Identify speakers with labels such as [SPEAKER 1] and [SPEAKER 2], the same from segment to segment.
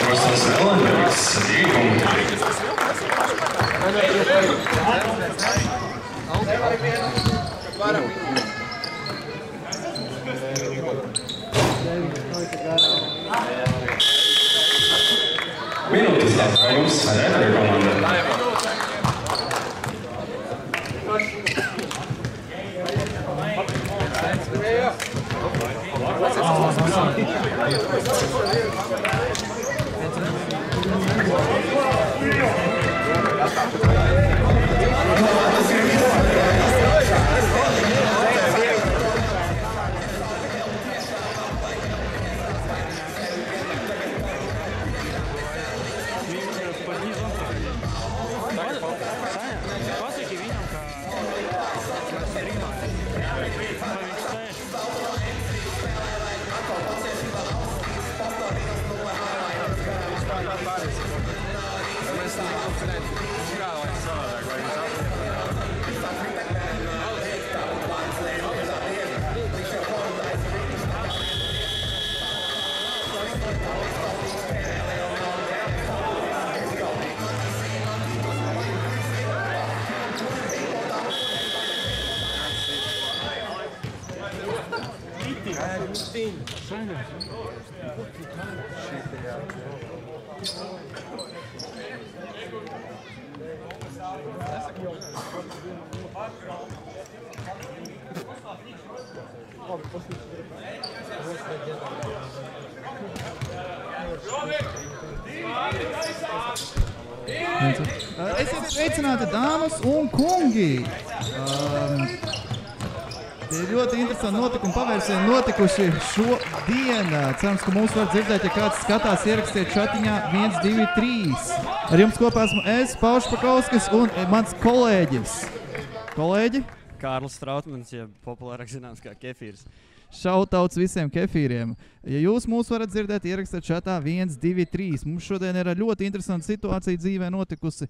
[SPEAKER 1] Rosals Ellenbergs, 2 punkti. Minūtes atbrauks Reperu komanda.
[SPEAKER 2] Esiet sveicināti, dāmas un kungi! Tie ļoti interesanti notikumi pavērsieni notikuši šodien. Cerams, ka mūs var dzirdēt, ja kāds skatās, ierakstiet čatiņā 1, 2, 3. Ar jums kopā esmu es, Paušs Pakauskas un mans kolēģis. Kolēģi?
[SPEAKER 3] Kārlis Strautmans, ja populārāk zināms kā Kefīrs.
[SPEAKER 2] Šautauts visiem kefīriem. Ja jūs mūs varat dzirdēt, ierakstiet čatā 1, 2, 3. Mums šodien ir ļoti interesanta situācija dzīvē notikusi,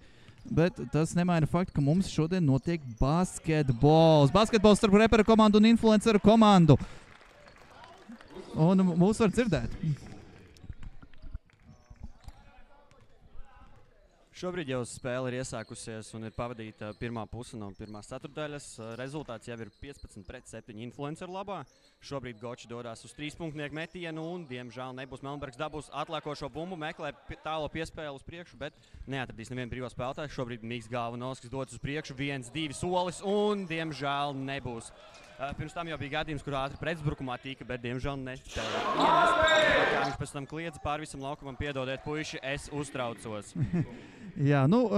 [SPEAKER 2] bet tas nemaina faktu, ka mums šodien notiek basketbols. Basketbols starp reperu komandu un influenceru komandu. Un mūs var dzirdēt.
[SPEAKER 3] Šobrīd jau spēle ir iesākusies un ir pavadīta pirmā puse no pirmās ceturtdaļas. Rezultāts jau ir 15-7 influenceru labā. Šobrīd Goči dodās uz 3-punktnieku metienu un, diemžēl, nebūs Melnbergs dabūs atlēkošo bumbu, meklē tālo piespēli uz priekšu, bet neatradīs nevienu brīvo spēlētāju. Šobrīd Miks Galvanovskis dodas uz priekšu, 1-2 solis un, diemžēl, nebūs. Pirms tam jau bija gadījums, kur ātri pretuzbrukumā tika, bet, diemžēl, nespēja. Kā viņš pēc tam kliedza pār visam laukumam, piedodiet, puiši, es uztraucos.
[SPEAKER 2] Jā, nu,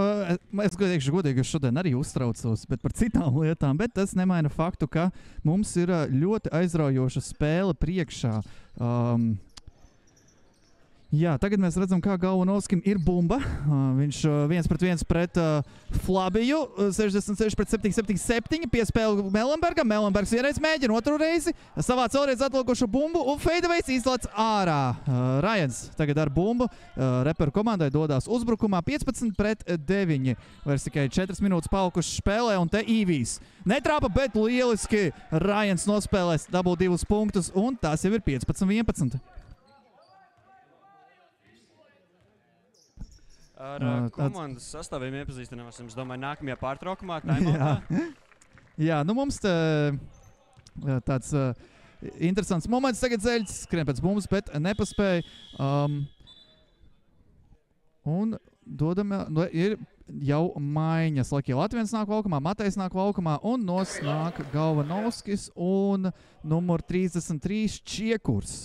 [SPEAKER 2] es godīgi šodien arī uztraucos, bet par citām lietām, bet tas nemaina faktu, ka mums ir ļoti aizraujoša spēle priekšā. Jā, tagad mēs redzam, kā Galvanovskim ir bumba. Viņš 1-1 pret Flabiju, 66-77, piespēle Melnbergam. Melnbergs vienreiz mēģina, otru reizi, savāc vēlreiz atlūkošu bumbu un feidaveids izlec ārā. Rajans tagad ar bumbu reperu komandai dodās uzbrukumā 15-9. Vairs tikai 4 minūtes palikušas spēlē un te Īvijs. Netrāpa, bet lieliski Rajans nospēlēs, dabū 2 punktus un tās jau ir 15-11.
[SPEAKER 3] Ar komandas sastāviem iepazīstināsim, es domāju, nākamajā pārtraukumā, timeoutā.
[SPEAKER 2] Jā, nu mums tāds interesants moments tagad Zeļķis, skrien pēc bumbas, bet nepaspēja. Un dodam, ir jau maiņas. Lakie Latviens nāk laukumā, Matejs nāk laukumā un nosnāk Galvanovskis un numur 33 Čiekurs.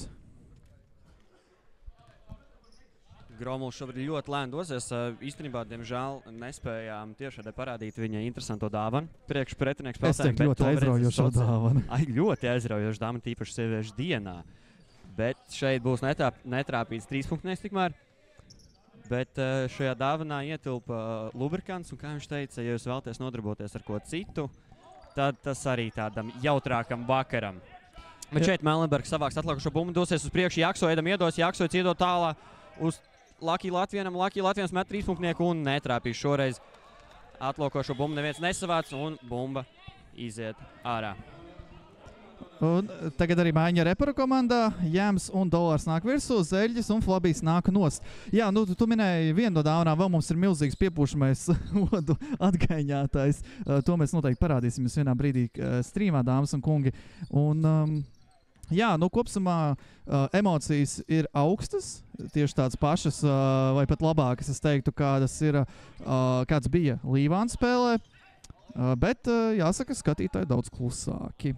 [SPEAKER 3] Gromuls šobrīd ļoti lēni dosies. Īstenībā, diemžēl, nespējām tiešādē parādīt viņa interesanto dāvanu. Priekš pretinieks spēlētājiem.
[SPEAKER 2] Es teiktu ļoti aizraujošu dāvanu.
[SPEAKER 3] Ļoti aizraujošu dāvanu, tīpaši sieviešu dienā. Bet šeit būs netrāpīts 3-punktnieks tikmēr. Bet šajā dāvanā ietilpa lubrikants, un kā viņš teica, ja jūs vēlaties nodarboties ar ko citu, tad tas arī tādam jautrākam vakaram. Bet šeit Melenbergs savāks atlikušo bumbu, dosies uz priekšu, Jaksoidam iedos, Jaksoids iedod tālā uz Laki Latvienam, Laki Latviens met 3-punktnieku un netrāpīs šoreiz. Atlokošo bumbu neviens nesavāc, un bumba iziet ārā.
[SPEAKER 2] Un tagad arī maiņa Repera komandā. Jāms un Dolārs nāk virsū, Zeļģis un Flabijs nāk nost. Jā, nu tu minēji vienu no dāvanām, vēl mums ir milzīgs piepūšamais odu atgaiņātais. To mēs noteikti parādīsim vienā brīdī strīmā, dāmas un kungi. Un, jā, nu kopsumā emocijas ir augstas, tieši tādas pašas vai pat labākas, es teiktu, kāds bija Līvāna spēlē. Bet jāsaka, skatītāji daudz klusāki.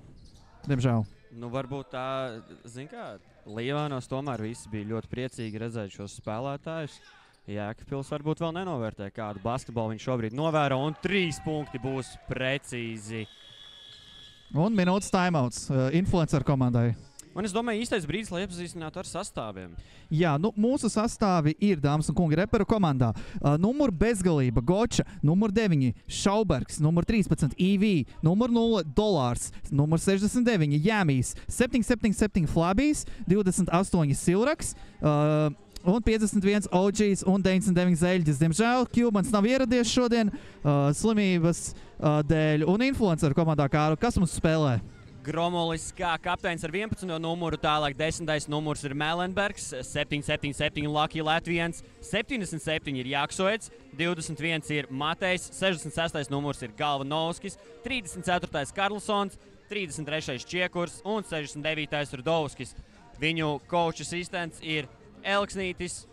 [SPEAKER 2] Diemžēl.
[SPEAKER 3] Nu, varbūt tā, zin kā, Līvānos tomēr visi bija ļoti priecīgi redzēt šos spēlētājus. Jēkabpils varbūt vēl nenovērtē, kādu basketbolu viņš šobrīd novēro, un 3 punkti būs precīzi.
[SPEAKER 2] Un minūtes timeouts influencer komandai.
[SPEAKER 3] Un es domāju, īstais brīdis, lai iepazīstinātu ar sastāviem.
[SPEAKER 2] Jā, nu mūsu sastāvi ir, dāmas un kungi, Repera komandā. Numur bezgalība, Goča, numur 9, Šaubergs, numur 13, EV, numur 0, Dolārs, numur 69, Jāmijs, 777 Flabijs, 28 Silraks, un 51 OGs un 99 Zeļģis. Diemžēl Kjūmans nav ieradies šodien slimības dēļ. Un influenceru komandā, Kāru, kas mums spēlē?
[SPEAKER 3] Gromolis kā kapteinis ar 11. numuru, tālāk 10. numurs ir Melenbergs, 777 Laki Latviens, 77 ir Jaksoids, 21 ir Matejs, 66. numurs ir Galvanovskis, 34. Karlsons, 33. Čiekurs un 69. Rudovskis. Viņu coach asistents ir Elksnītis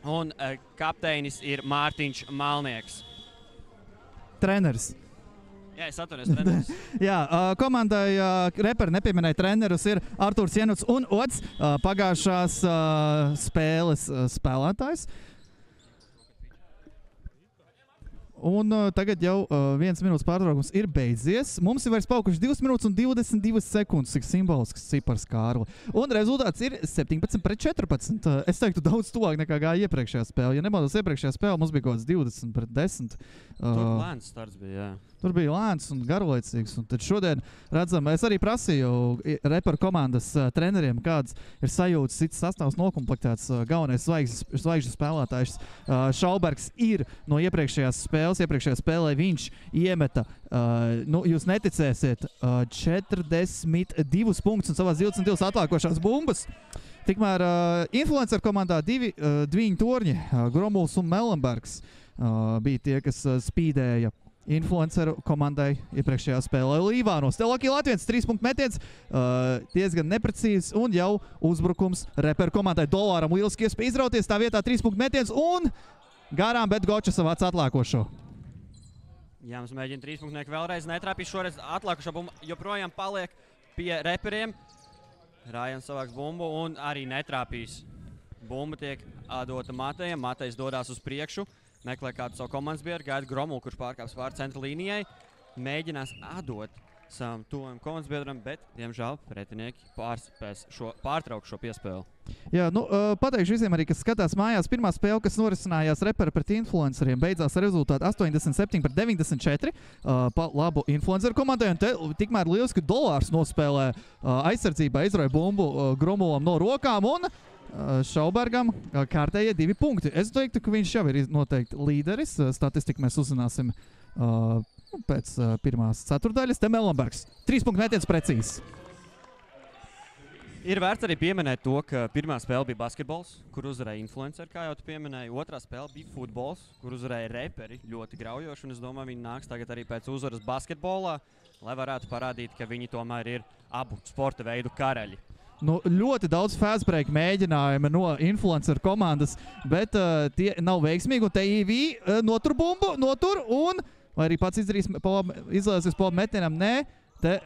[SPEAKER 3] un kapteinis ir Mārtiņš Malnieks.
[SPEAKER 2] Treneris.
[SPEAKER 3] Jā, es atvainojos, treneris.
[SPEAKER 2] Jā, komandai Reperi nepieminēja trenerus ir Artūrs Jenuts un Ots, pagājušās spēles spēlētājs. Un tagad jau 1 minūtes pārtraukums ir beidzies. Mums ir vairs palikuši 2 minūtes un 22 sekundes, cik simbolisks cipars, Kārli. Un rezultāts ir 17-14. Es teiktu daudz tuvāk nekā gāja iepriekšējā spēle. Ja nemaldos, iepriekšējā spēle mums bija kaut kāds 20-10.
[SPEAKER 3] Tur lēns starts bija, jā.
[SPEAKER 2] Tur bija lēns un garlaicīgs. Un tad šodien redzam, es arī prasīju Repera komandas treneriem, kāds ir sajūtas, cits sastāvs nokomplektēts, galvenais zvaigžņu spēlētājs. Šaubergs ir no iepriekšējās spēlē viņš iemeta, jūs neticēsiet, 42 punktus un savās 22 atlākošās bumbas. Tikmēr influencer komandā divi torņi, Gromuls un Melenbergs, bija tie, kas spīdēja influenceru komandai iepriekšējā spēlē Līvānos. Te Laki Latviens 3-punktu metiens, diezgan neprecīzs un jau uzbrukums Repera komandai. Dolāram lieliski iespēja izrauties, tā vietā 3-punktu metiens un garām, bet Goča savāc atlākošo.
[SPEAKER 3] Jā, mums mēģina 3-punktnieku vēlreiz netrāpīt. Šoreiz atlākošā bumba joprojām paliek pie Reperiem. Rājans savāks bumbu un arī netrāpīs. Bumba tiek dota Matejam. Matejs dodās uz priekšu. Meklē kādu savu komandas biedru, gaida Gromulu, kurš pārkāps pāri centra līnijai. Mēģinās atdot savam tuvajam komandas biedram, bet, diemžēl, pretinieki pārtrauks šo piespēli.
[SPEAKER 2] Jā, nu, pateikšu visiem arī, kas skatās mājās. Pirmā spēle, kas norisinājās Repera pret influenceriem, beidzās ar rezultātu 87-94 pa labu influenceru komandai. Un te tikmēr lieliski Dolārs nospēlē aizsardzībā, izrauja bumbu Gromulam no rokām un Šaubergam kārtējie 2 punkti. Es teiktu, ka viņš jau ir noteikti līderis. Statistiku mēs uzzināsim pēc pirmās ceturdaļas. Te Melenbergs. 3-punktu metiens precīzs.
[SPEAKER 3] Ir vērts arī pieminēt to, ka pirmā spēle bija basketbols, kur uzvarēja influenceri, kā jau tu pieminēji. Otrā spēle bija futbols, kur uzvarēja Reperi ļoti graujoši. Un es domāju, viņi nāks tagad arī pēc uzvaras basketbolā, lai varētu parādīt, ka viņi tomēr ir abu sporta veidu karaļi.
[SPEAKER 2] Nu, ļoti daudz fastbreak mēģinājumi no influenceru komandas, bet tie nav veiksmīgi. Un te EV notur bumbu, un vai arī pats izlēsies pa labu metienam? Nē, te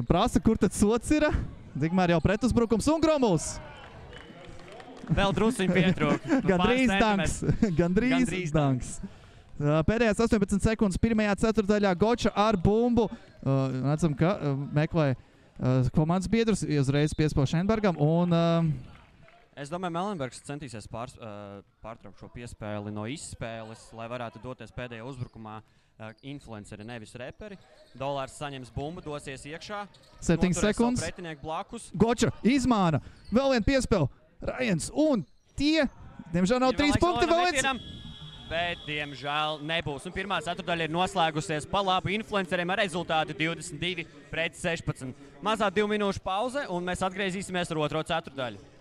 [SPEAKER 2] prasa, kur tad sots ir. Tikmēr jau pretuzbrukums un Gromuls.
[SPEAKER 3] Vēl drusciņ pietrūk.
[SPEAKER 2] Gandrīz danks. Pēdējās 18 sekundes pirmajā ceturdaļā Goča ar bumbu. Redzam, ka meklē komandas biedrus, uzreiz piespēl Šenbergam.
[SPEAKER 3] Es domāju, Mellenbergs centīsies pārtraukt šo piespēli no izspēles, lai varētu doties pēdējā uzbrukumā influenceri, nevis reperi. Dolārs saņems bumbu, dosies iekšā.
[SPEAKER 2] 7 sekundes.
[SPEAKER 3] Pretinieku blakus.
[SPEAKER 2] Goča izmāna. Vēl viena piespēle. Rajans un tie. Diemžēl nav 3 punkti. Vēl viens.
[SPEAKER 3] Bet, diemžēl, nebūs. Un pirmā ceturdaļa ir noslēgusies pa labu influenceriem ar rezultātu 22-16. Mazā 2 minūšu pauze, un mēs atgriezīsimies ar otro ceturdaļu.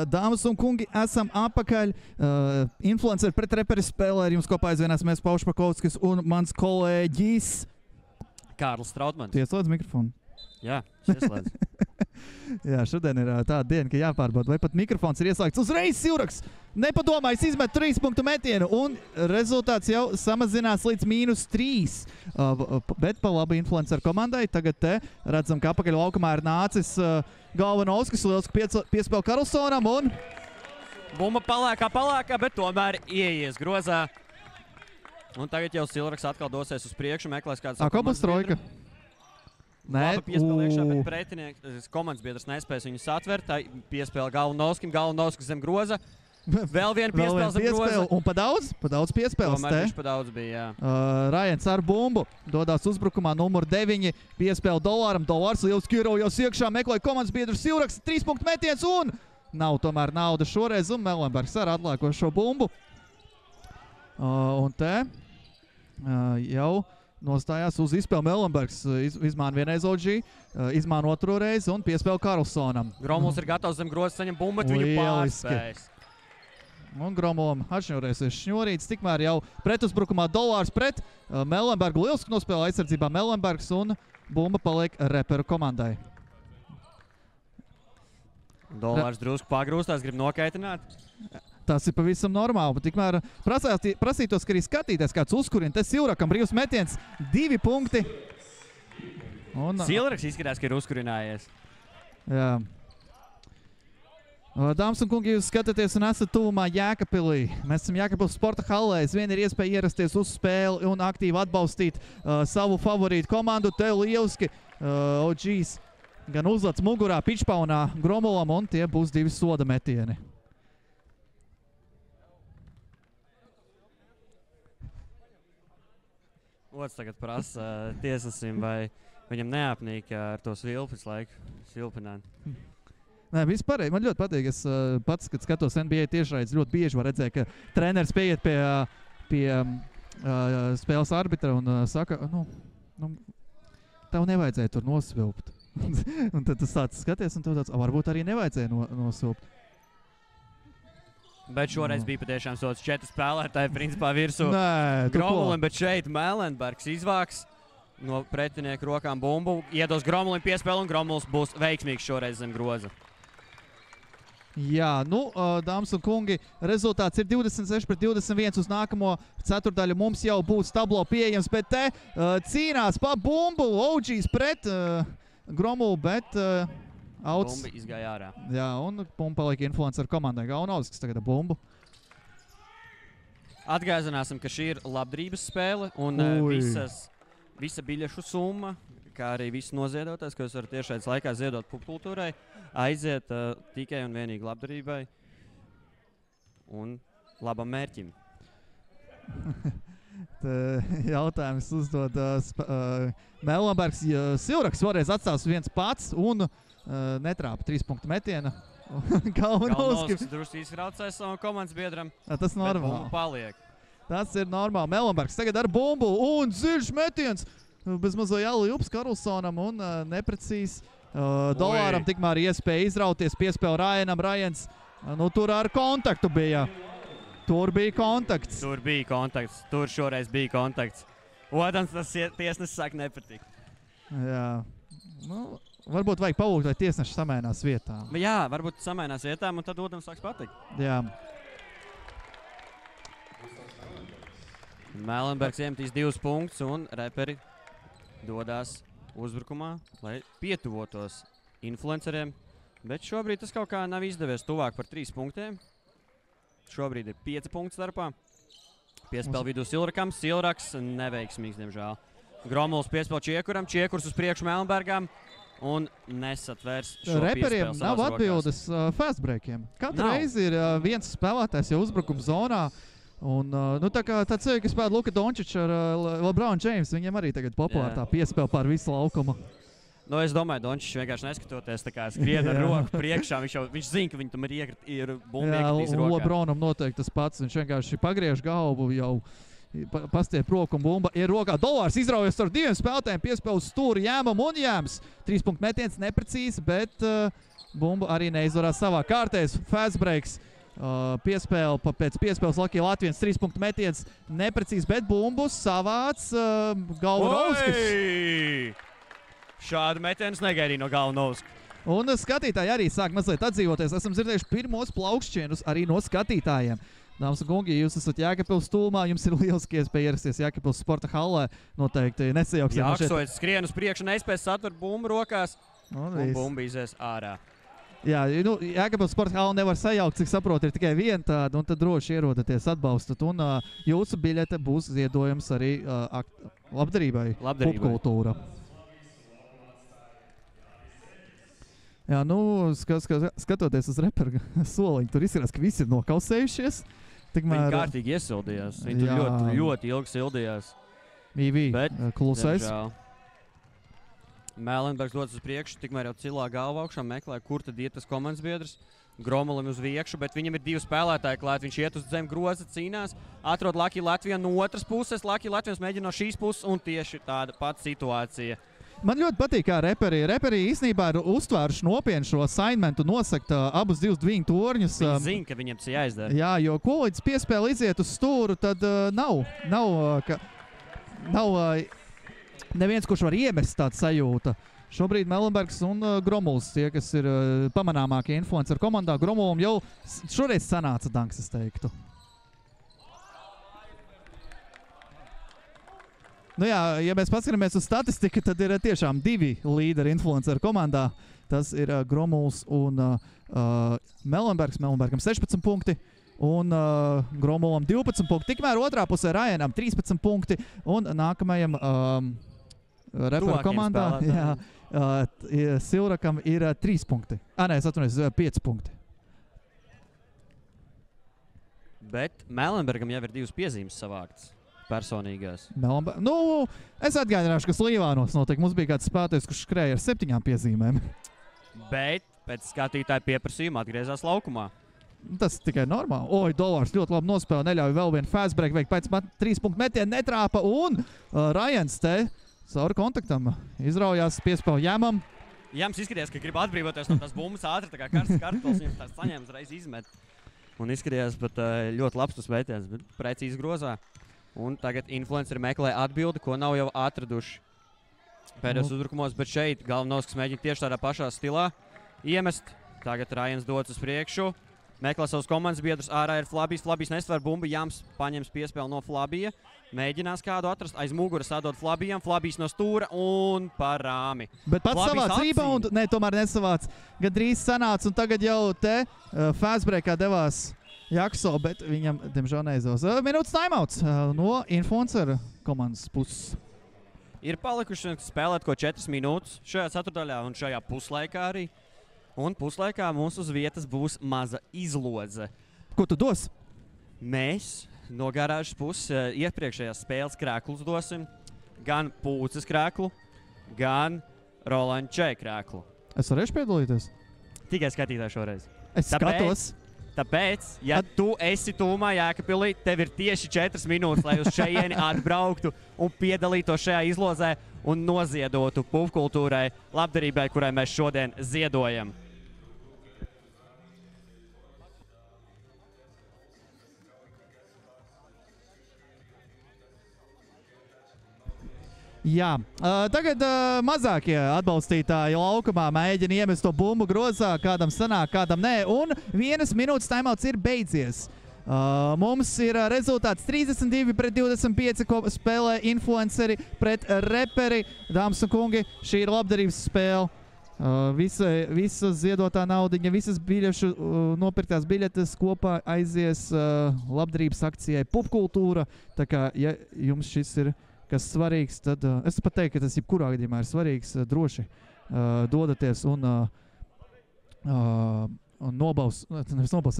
[SPEAKER 2] Dāmas un kungi, esam apakaļ. Influenceri pret reperi spēlē ar jums kopā aizvienās mēs Paušs Pakovskis un mans kolēģis
[SPEAKER 3] Kārlis Strautmans.
[SPEAKER 2] Ieslēdz mikrofonu.
[SPEAKER 3] Jā, ieslēdz.
[SPEAKER 2] Jā, šodien ir tāda diena, ka jāpārbauda, vai pat mikrofons ir ieslēgts. Uzreiz Silraks nepadomājis izmet 3 punktu metienu un rezultāts jau samazinās līdz -3. Bet pa labi influenceru komandai. Tagad te redzam, ka apakaļ laukumā ir nācis Galvanovskis, lieliski piespēl Karlsonam un...
[SPEAKER 3] Bumba palēkā, bet tomēr ieies grozā. Un tagad jau Silraks atkal dosies uz priekšu, meklēs kāds
[SPEAKER 2] komandas trojka.
[SPEAKER 3] Nē, piespēle iekšā, bet pretinieks, komandas biedrs nespēs viņus atvert. Piespēle Galvanovskim, Galvanovskis zem groza. Vēl viena piespēle zem groza.
[SPEAKER 2] Un pa daudz piespēles te.
[SPEAKER 3] Tomēr viņš pa daudz bija, jā.
[SPEAKER 2] Rajans ar bumbu dodās uzbrukumā numur 9. Piespēle Dolāram. Dolārs lieliski ieraujas iekšā, meklē komandas biedrs Silraks. 3 punktu metiens un nav tomēr nauda šoreiz. Un Mellenbergs ar atlēkošo bumbu. Un te jau nostājās uz izspēli Mellenbergs. Izmāna vienreiz OG, izmāna otro reizi un piespēle Karlsonam.
[SPEAKER 3] Gromuls ir gatavs zem groza, saņem bumbu, bet viņu pārspējas.
[SPEAKER 2] Un Gromulam atšņurēsies šņurīts. Tikmēr jau pretuzbrukumā Dolārs pret Mellenbergu. Lieliski nospēlē aizsardzībā Mellenbergs un bumba paliek reperu komandai.
[SPEAKER 3] Dolārs drusku pagrūstās, grib nokaitināt.
[SPEAKER 2] Tas ir pavisam normāli, bet tikmēr prasītos, ka arī skatīties kāds uzkurina. Te Silrakam brīvs metiens, 2 punkti.
[SPEAKER 3] Silraks izskatās, ka ir uzkurinājies.
[SPEAKER 2] Jā. Dāmas un kungi, jūs skatāties un esat tuvumā Jēkabpilī. Mēs esam Jēkabpils sporta hallē. Vien ir iespēja ierasties uz spēli un aktīvi atbalstīt savu favorītu komandu. Te lieliski OGs gan uzlats mugurā pičpaunā Gromulam un tie būs 2 soda metieni.
[SPEAKER 3] Ots tagad prasa tiesasim, vai viņam neapnīk ar to svilpis laiku svilpināt.
[SPEAKER 2] Nē, viss pareizi. Man ļoti patīk. Es pats, kad skatos NBA tiešraidzi, ļoti bieži var redzēt, ka treneris pieiet pie spēles arbitra un saka, tev nevajadzēja tur nosvilpt. Un tad tu sāc skaties un tev tāds, varbūt arī nevajadzēja nosvilpt.
[SPEAKER 3] Bet šoreiz bija patiešām sots 4 spēlētāji principā virsū
[SPEAKER 2] Gromulim,
[SPEAKER 3] bet šeit Mellenbergs izvāks. no pretinieku rokām bumbu. Iedos Gromulim piespēli, un Gromuls būs veiksmīgs šoreiz zem groza.
[SPEAKER 2] Jā, nu, dāmas un kungi, rezultāts ir 26-21 uz nākamo ceturdaļu. Mums jau būs tablo pieejams, bet te cīnās pa bumbu. OGs pret Gromulu, bet outs.
[SPEAKER 3] Bumba izgāja ārā.
[SPEAKER 2] Jā, un bumba paliek influenceru komandai. Gaunauskas tagad bumbu.
[SPEAKER 3] Atgādināsim, ka šī ir labdarības spēle un visa biļešu summa, kā arī viss noziedotājs, ko jūs varat tiešais laikā ziedot popkultūrai, aiziet tikai un vienīgi labdarībai un labam mērķim.
[SPEAKER 2] Jautājums uzdod Melenbergs. Silraks varēs atstās viens pats un netrāpa 3 punktu metiena.
[SPEAKER 3] Galvenoskis drusku izraucēs savam komandas biedram.
[SPEAKER 2] Tas normāli.
[SPEAKER 3] Bet bumba paliek.
[SPEAKER 2] Tas ir normāli. Melenbergs tagad ar bumbu un dziļš metiens. Bez mazo jāli Jups Karlsonam un neprecīzi Dolāram tikmēr iespēja izrauties, piespēl Ryanam. Ryans, nu tur ar kontaktu bija. Tur bija kontakts.
[SPEAKER 3] Tur bija kontakts. Tur šoreiz bija kontakts. Otams, tas tiesnesis sāk nepatikt.
[SPEAKER 2] Jā. Nu, varbūt vajag palūgt, lai tiesneši samainās vietām.
[SPEAKER 3] Jā, varbūt samainās vietām un tad otram sāks patikt.
[SPEAKER 2] Jā.
[SPEAKER 3] Melenbergs iemetīs 2 punktus un reperi dodās uzbrukumā, lai pietuvotos influenceriem. Bet šobrīd tas kaut kā nav izdevies tuvāk par 3 punktiem. Šobrīd ir 5 punktu starpā. Piespēl vidū Silrakam. Silraks neveiksmīgs, diemžēl. Gromuls piespēl Čiekuram. Čiekurs uz priekšu Melenbergam. Un nesatvērs šo
[SPEAKER 2] reperiem
[SPEAKER 3] piespēli
[SPEAKER 2] nav
[SPEAKER 3] savās
[SPEAKER 2] atbildes fastbreakiem. Katru reizi ir viens spēlētājs jau uzbrukuma zonā. Un, nu, tā kā tāds cilvēks, kas spēlē Luka Dončičs ar LeBron James, viņam arī tagad populāri tā piespēle pār visu laukumu.
[SPEAKER 3] Nu, es domāju, Dončičs vienkārši neskatoties, tā kā skrien ar roku priekšā, viņš zina, ka viņi tam ir bumba iekritīs rokā.
[SPEAKER 2] LeBronam noteikti tas pats, viņš vienkārši pagriež galvu, jau pastiep roku un bumba ir rokā. Dolārs izraujas ar 2 spēlētājiem, piespēl uz stūri Jāmam un Jāms. 3 punktu metiens neprecīzi, bet bumba arī neizvarās savā kārtēs. Fast breaks. Piespēle, pēc piespēles Latvijas 3 punktu metiens neprecīzi, bet bumbu savāc Galvanovskis.
[SPEAKER 3] Šādu metienus negaidīja no Galvanovska.
[SPEAKER 2] Un skatītāji arī sāk mazliet atdzīvoties. Esam dzirdējuši pirmos plaukšķienus arī no skatītājiem. Dāmas un kungi, jūs esat Jēkabpils tūmā, jums ir lieliski iespēja ierasties Jēkabpils sporta hallē. Noteikti nesajauksiet.
[SPEAKER 3] Jāksojas skrien uz priekšu, nespēs satvert bumbu rokās un bumba izies ārā.
[SPEAKER 2] Jā, nu, Jēkabpils sporta halla nevar sajaukt, cik saprotu, ir tikai viena tāda, un tad droši ierodaties atbalstat. Un jūsu biļete būs ziedojums arī labdarībai. Popkultūra. Jā, nu, skatoties uz reperu soliņu, tur izskatās, ka visi ir nokausējušies.
[SPEAKER 3] Viņi kārtīgi iesildījās. Viņi tur ļoti ilgi sildījās.
[SPEAKER 2] Bet klusais.
[SPEAKER 3] Melenbergs dodas uz priekšu, tikmēr jau cilā galvā augšā, meklē, kur tad iet tas komandas biedrs. Gromulim uz viekšu, bet viņam ir 2 spēlētāji klāt. Viņš iet uz zem groza, cīnās, atrod Laki Latviju no otras puses. Laki Latvijas mēģina no šīs puses un tieši tāda pati situācija.
[SPEAKER 2] Man ļoti patīk, kā reperi īstenībā ir uztvēruši nopietni šo assignmentu nosakt abus 2 dviņu torņus.
[SPEAKER 3] Viņi zina, ka viņiem tas jāizdara.
[SPEAKER 2] Jā, jo ko līdz piespēle iziet uz stūru, tad nav neviens, kurš var iemest tādu sajūtu. Šobrīd Melenbergs un Gromuls, tie, kas ir pamanāmākie influenceru komandā, Gromulam jau šoreiz sanāca danks, es teiktu. Nu jā, ja mēs paskatāmies uz statistiku, tad ir tiešām 2 līderi influenceru komandā. Tas ir Gromuls un Melenbergs. Melenbergam 16 punkti un Gromulam 12 punkti. Tikmēr otrā pusē Ryanam 13 punkti un nākamajam reperu komandā Silrakam ir 3 punkti. Es atvainojos, 5 punkti.
[SPEAKER 3] Bet Melenbergam jau ir 2 piezīmes savāktas. Personīgās.
[SPEAKER 2] Nu, es atgādināšu, ka Slīvānos notiek. Mums bija kāds spēlētājs, kurš skrēja ar 7 piezīmēm.
[SPEAKER 3] Bet pēc skatītāja pieprasījuma atgriezās laukumā.
[SPEAKER 2] Tas tikai normāli. Dolārs ļoti labi nospēlē, neļauj vēl vienu fast break, veikt pēc 3 punktu metienu, netrāpa un Ryans te caur kontaktam izraujās piespēl Jāmam.
[SPEAKER 3] Jāms izskatījās, ka grib atbrīvoties no tās bumbas ātri, tā kā karstas kartupeļs, viņam tās saņēma uzreiz izmet. Un izskatījās pat ļoti labs tas metiens, bet precīzi grozā. Un tagad influenceri meklē atbildi, ko nav jau atraduši pēdējos uzbrukumos, bet šeit Galvanovskis mēģina tieši tādā pašā stilā iemest. Tagad Rajans dodas uz priekšu. Meklē savus komandas biedrus. Ārā ir Flabijs. Flabijs nestver bumbu. Jāms paņems piespēli no Flabija. Mēģinās kādu atrast. Aiz muguras atdod Flabijam. Flabijs no stūra un par rāmi.
[SPEAKER 2] Bet pats savāc reboundu. Nē, tomēr nesavāc. Gadrīz sanāca un tagad jau te fastbreakā devās Jakso, bet viņam, diemžēl, neizdos. Minūtes timeouts no Influencer komandas puses.
[SPEAKER 3] Ir palikuši spēlēt ko 4 minūtes šajā ceturtdaļā un šajā puslaikā arī. Un puslaikā mums uz vietas būs maza izlodze.
[SPEAKER 2] Ko tu dos?
[SPEAKER 3] Mēs no garāžas puses iepriekšējās spēles krēklus dosim. Gan Pūces krēklu, gan Roland Čē krēklu.
[SPEAKER 2] Es varēšu piedalīties?
[SPEAKER 3] Tikai skatītāji šoreiz.
[SPEAKER 2] Es skatos.
[SPEAKER 3] Tāpēc, ja tu esi tūmā Jēkabpilī, tev ir tieši 4 minūtes, lai uz šeieni atbrauktu un piedalītos šajā izlozē un noziedotu pupkultūrai, labdarībai, kurai mēs šodien ziedojam.
[SPEAKER 2] Jā, tagad mazākie atbalstītāji laukumā mēģina iemest to bumbu grozā, kādam sanāk, kādam nē, un 1 minūtes timeouts ir beidzies. Mums ir rezultāts 32-25, ko spēlē influenceri pret reperi. Dāmas un kungi, šī ir labdarības spēle. Visa ziedotā naudiņa, visas biļešu, nopirktās biļetes kopā aizies labdarības akcijai Popkultūra. Tā kā, ja jums šis ir kas svarīgs, tad es pat teiktu, ka tas jebkurā gadījumā ir svarīgs, droši dodaties un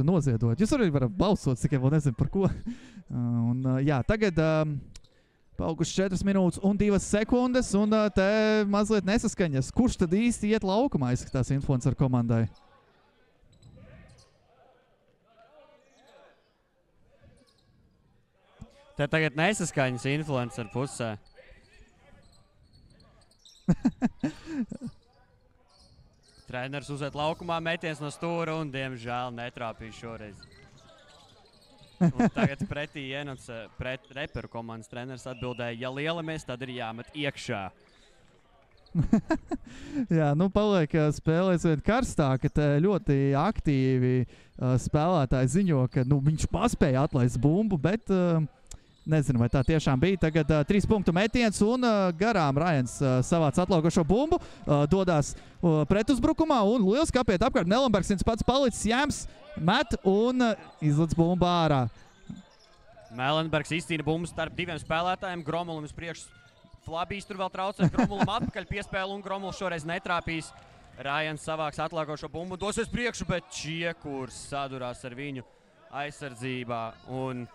[SPEAKER 2] noziedot. Jūs arī varat balsot, tikai vēl nezinu par ko. Jā, tagad palikuši 4 minūtes un 2 sekundes, un te mazliet nesaskaņas. Kurš tad īsti iet laukumā, izskatās influencer komandai?
[SPEAKER 3] Te tagad nesaskaņas influencer pusē. Treneris uzliet laukumā, metiens no stūra un, diemžēl, netrāpīja šoreiz. Un tagad pretī ienāca pret reperu komandas treneris atbildēja, ja lielamies, tad ir jāmet iekšā.
[SPEAKER 2] Jā, nu paliek spēlēs vien karstāk, ka ļoti aktīvi spēlētāji ziņo, ka viņš paspēja atlaist bumbu, bet nezinu, vai tā tiešām bija. Tagad 3 punktu metiens un garām Rajans savāc atlaukošo bumbu, dodās pretuzbrukumā un liels kapiet apkārt. Melenbergs viens pats palicis, Jāms met un izlec bumbu ārā.
[SPEAKER 3] Melenbergs izcīna bumbu starp 2 spēlētājiem. Gromulim uz priekšu. Flabijs tur vēl traucē. Gromulim atpakaļ piespēle un Gromuls šoreiz netrāpīs. Rajans savāks atlaukošo bumbu, dosies priekšu, bet Čiekurs sadurās ar viņu aizsardzībā un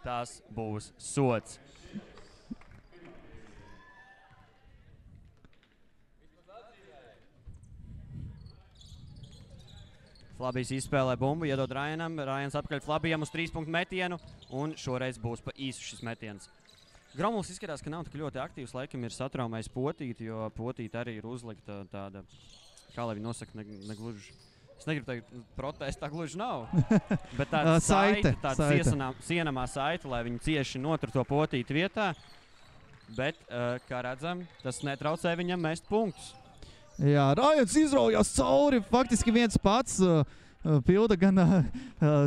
[SPEAKER 3] tas būs sods. Flabijs izspēlē bumbu, iedod Rajanam. Rajans apkaļ Flabijam uz 3 punktu metienu, un šoreiz būs pa īsu šis metiens. Gromuls izskatās, ka nav tik ļoti aktīvs, laikam ir satraumējis Potīti, jo Potīti arī ir uzlikta tāda, kā lai viņi nosaka, negluži. Es negribu teikt, protesta tā gluži nav, bet tāda saite, tāda sienamā saite, lai viņi cieši notur to Potīti vietā, bet, kā redzam, tas netraucē viņam mest punktus.
[SPEAKER 2] Jā, Rajans izraujās cauri, faktiski viens pats pilda gan,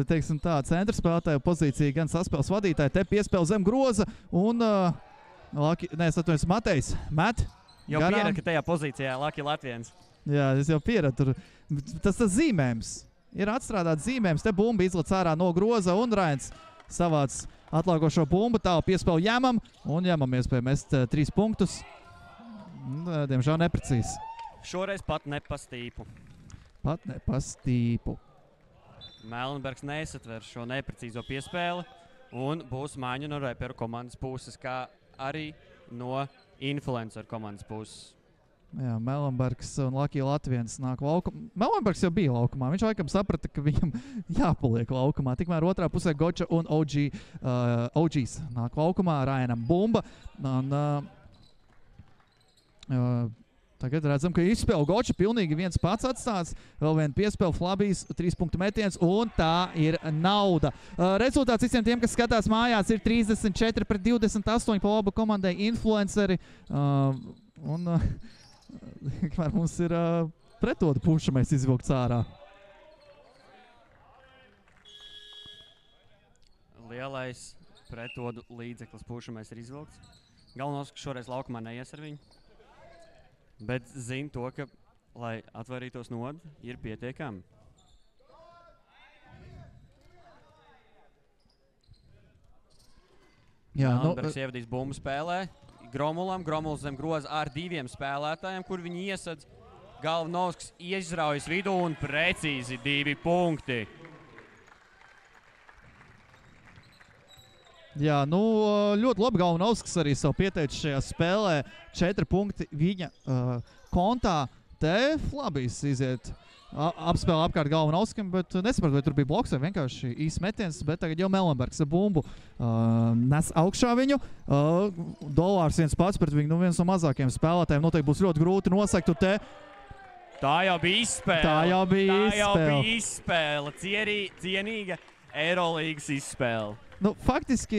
[SPEAKER 2] teiksim tā, centra spēlētāju pozīciju, gan saspēles vadītāju, te piespēle zem groza, un, Matejs, met
[SPEAKER 3] jau piered, ka tajā pozīcijā Laki Latviens.
[SPEAKER 2] Jā, es jau pieradu. Tas zīmējums. Ir atstrādāts zīmējums. Te bumba izlec ārā no groza un Rajans savāc atlaukošo bumbu. Tālu piespēl Jāmam un Jāmam iespēja mest 3 punktus. Diemžēl neprecīzi.
[SPEAKER 3] Šoreiz pat nepastīpu. Melenbergs neizsatver šo neprecīzo piespēli un būs maiņa no reperu komandas puses, kā arī no influencer komandas puses.
[SPEAKER 2] Jā, Melenbergs un Laki Latviens nāk laukumā. Melenbergs jau bija laukumā. Viņš laikam saprata, ka viņam jāpaliek laukumā. Tikmēr otrā pusē Goča un OGs nāk laukumā. Rajanam bumba. Un, tagad redzam, ka izspēle Goča pilnīgi viens pats atstāts. Vēl viena piespēle Flabijs, 3 punktu metiens, un tā ir nauda. Rezultāts visiem tiem, kas skatās mājās, ir 34-28 pa labu komandai influenceri. Un kamēr mums ir pretodu pušamais izvilkts ārā.
[SPEAKER 3] Lielais pretodu līdzeklis pušamais ir izvilkts. Galvenos, ka šoreiz laukumā neies ar viņu. Bet zina to, ka, lai atvairītos nodu, ir pietiekami. Melenbergs ievadīs bumbu spēlē. Gromuls zem groza ar 2 spēlētājiem, kur viņi iesadz. Galvanovskis izraujas vidū un precīzi 2 punkti.
[SPEAKER 2] Jā, nu ļoti labi Galvanovskis arī savu pieteicis šajā spēlē. 4 punkti viņa kontā. Te Flabijs iziet apspēlē apkārt Galvanovskim, bet nesapratu, vai tur bija bloks vai vienkārši īsts metiens, bet tagad jau Melenbergs ar bumbu nes augšā viņu. Dolārs viens pats pret viņu, viens no mazākiem spēlētājiem. Noteikti būs ļoti grūti nosakt te.
[SPEAKER 3] Tā jau bija izspēle. Cienīga Eirolīgas izspēle.
[SPEAKER 2] Nu, faktiski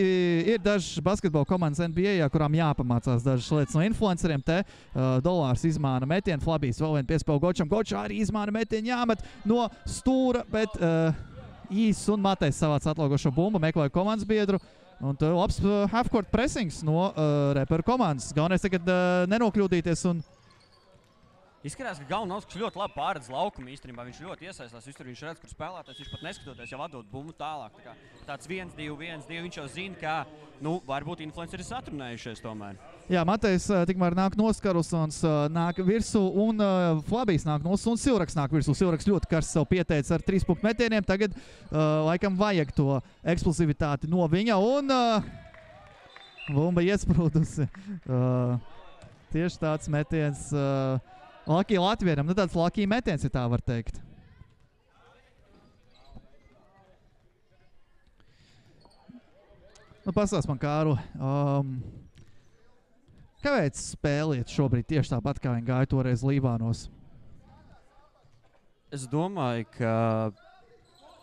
[SPEAKER 2] ir dažas basketbola komandas NBA, kurām jāpamācās dažas lietas no influenceriem. Te Dolārs izmāna metienu, Flabijs vēl vien piespēl Gočam. Gočā arī izmāna metienu, jāmet no stūra, bet Īs un Matejs savāc atlogošo bumbu, meklēja komandas biedru. Un te labs half-court pressings no reperu komandas. Galvenais tagad nenokļūdīties un...
[SPEAKER 3] Izskatās, ka Galvanovskis ļoti labi pārredz laukumu īstenībā. Viņš ļoti iesaistās, visur viņš redz, kur spēlētājs. Viņš pat neskatoties jau atdod bumbu tālāk. Tāds 1-2, viņš jau zina, kā, varbūt influenceri satrunējušies tomēr. Jā,
[SPEAKER 2] Matejs tikmēr nāk nost, Karlsons nāk virsū un Flabijs nāk nost un Silraks nāk virsū. Silraks ļoti karsts sev pieteica ar 3 punktu metieniem. Tagad laikam vajag to eksplozivitāti no viņa un bumba iesprūdusi. Tieši tāds metiens... Lucky Latvieram, tāds lucky metiens, ja tā var teikt. Pastāst man, Kārli, kāpēc spēliet šobrīd tieši tāpat, kā viņi gāja toreiz Lībānos?
[SPEAKER 3] Es domāju, ka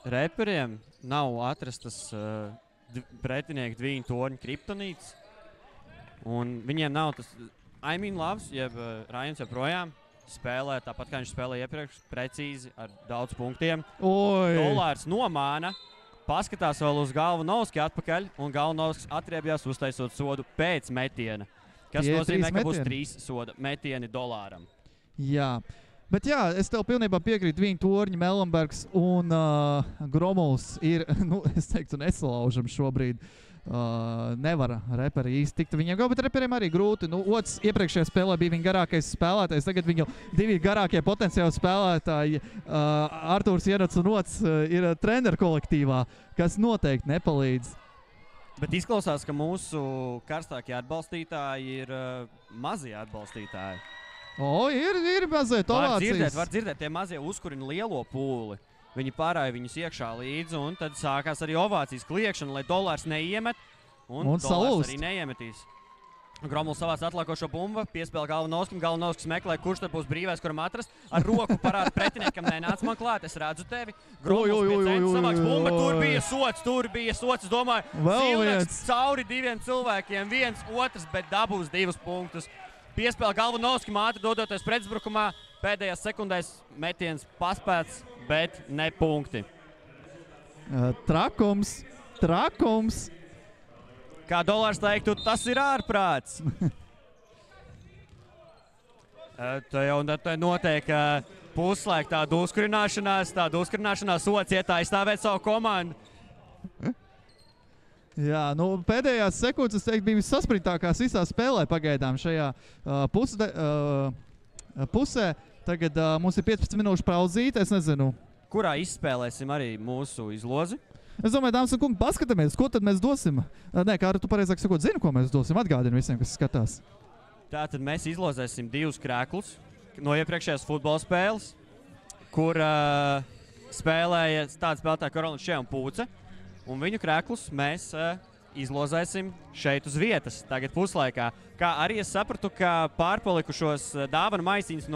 [SPEAKER 3] reperiem nav atrastas pretinieku dviņu torņu kriptonītes, un viņiem nav tas Lavs, jeb Rajans joprojām spēlē tāpat, kā viņš spēlēja iepriekš, precīzi ar daudz punktiem. Dolārs nomāna, paskatās vēl uz Galvanovski atpakaļ, un Galvanovskis atriebjās uztaisot sodu pēc metiena, kas nozīmē, ka būs 3 soda metieni Dolāram.
[SPEAKER 2] Jā, bet jā, es tev pilnībā piekrītu, viņa torņi Melenbergs un Gromuls ir, es teiktu, nesalaužam šobrīd. Nevar reperi īsti tikt viņiem, bet reperiem arī grūti. Ots iepriekšējā spēlē bija viņa garākais spēlētājs, tagad viņu 2 garākie potenciāli spēlētāji, Artūrs Jenots un Ots, ir treneru kolektīvā, kas noteikti nepalīdz.
[SPEAKER 3] Bet izklausās, ka mūsu karstākie atbalstītāji ir mazie atbalstītāji.
[SPEAKER 2] Ir mazie ovācijas.
[SPEAKER 3] Var dzirdēt, tie mazie uzkurina lielo pūli. Viņi pārāja viņus iekšā līdzi, un tad sākās arī ovācijas kliekšana, lai Dolārs neiemet, un Dolārs arī neiemetīs. Gromuls savāc atlākošo bumbu, piespēl Galvanovskim, Galvanovskis meklē, kurš tad būs brīvais, kuram atrast. Ar roku parāda pretiniekam, nenāc man klāt, es redzu tevi. Gromuls pie centra savāks bumba, tur bija sots, es domāju, Silraks cauri 2 cilvēkiem, 1, otrs, bet dabūs 2 punktus. Piespēl Galvanovskim, ātri dodoties pretuzbrukumā, pēdējās sekundēs metiens paspēts, bet ne punkti.
[SPEAKER 2] Trakums.
[SPEAKER 3] Kā Dolārs teiktu, tas ir ārprāts. Te jau notiek puslaika tāda uzkurināšanās sots iet aizstāvēt savu komandu.
[SPEAKER 2] Jā, pēdējās sekundes, es teiktu, bija vissasprintākās visā spēlē pagaidām šajā pusē. Tagad mums ir 15 minūšu pauzīte, es nezinu.
[SPEAKER 3] Kurā izspēlēsim arī mūsu izlozi?
[SPEAKER 2] Es domāju, dāmas un kungi, paskatāmies, ko tad mēs dosim. Nē, Kāra, tu pareizāk sakot, zini, ko mēs dosim. Atgādini visiem, kas skatās.
[SPEAKER 3] Tātad mēs izlozēsim 2 krēklus no iepriekšējās futbola spēles, kur spēlēja tāda spēlētāja Karolins Še un Pūce. Un viņu krēklus mēs izlozēsim šeit uz vietas, tagad puslaikā. Kā arī es sapratu, ka pārpalikušos dāvanu maisiņus,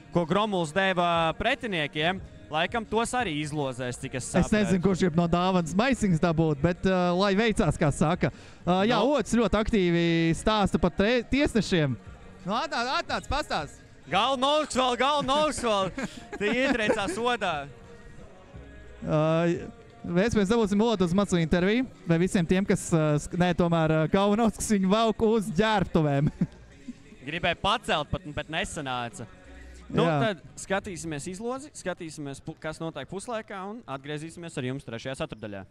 [SPEAKER 3] ko Gromuls deva pretiniekiem, laikam tos arī izlozēs, cik es sapratu.
[SPEAKER 2] Es nezinu, kurš grib no dāvanas maisiņas dabūt, bet lai veicās, kā saka. Jā, Ots ļoti aktīvi stāsta par tiesnešiem. Nu, atnāc, pastāst.
[SPEAKER 3] Galvu nouzval. Tie ietriecās sodā.
[SPEAKER 2] Mēs dabūsim Molotov macu interviju. Vai visiem tiem, kas, tomēr Kaunovskis viņu valk uz ģērbtuvēm.
[SPEAKER 3] Gribēju pacelt, bet nesanāca. Nu, tad skatīsimies izlozi, skatīsimies, kas notiek puslaikā un atgriezīsimies ar jums 3. ceturtdaļā.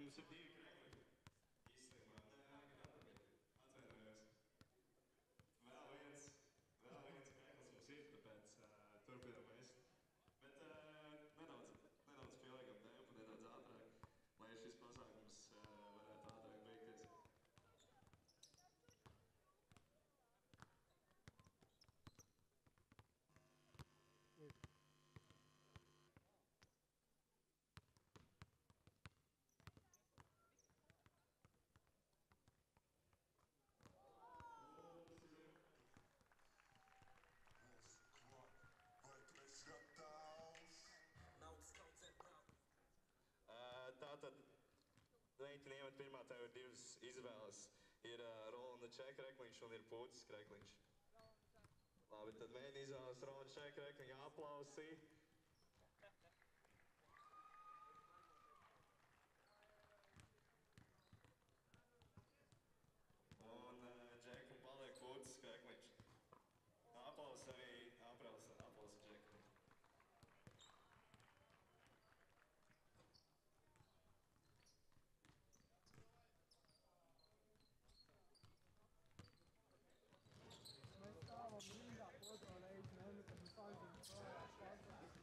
[SPEAKER 1] Mums ir 2 krekli. Īstenībā, atvainojos. Vēl viens kreklis mums ir, tāpēc turpinām mēs. Bet nedaudz pieliekam tempu, nedaudz ātrāk, lai šis pasākums varētu ātrāk beigties. Tātad, meitene iemet pirmā, tev ir 2 izvēles. Ir roll on the check krekliņš un ir pūcis krekliņš. Labi, tad meitene izvēlas roll on the check krekliņu, aplausī. Un Džekam paliek pūcis krekliņš. Aplaus arī, aplaus Džekam.
[SPEAKER 4] Mēs stāvam rindā, otro reizi nelikam un sāksim.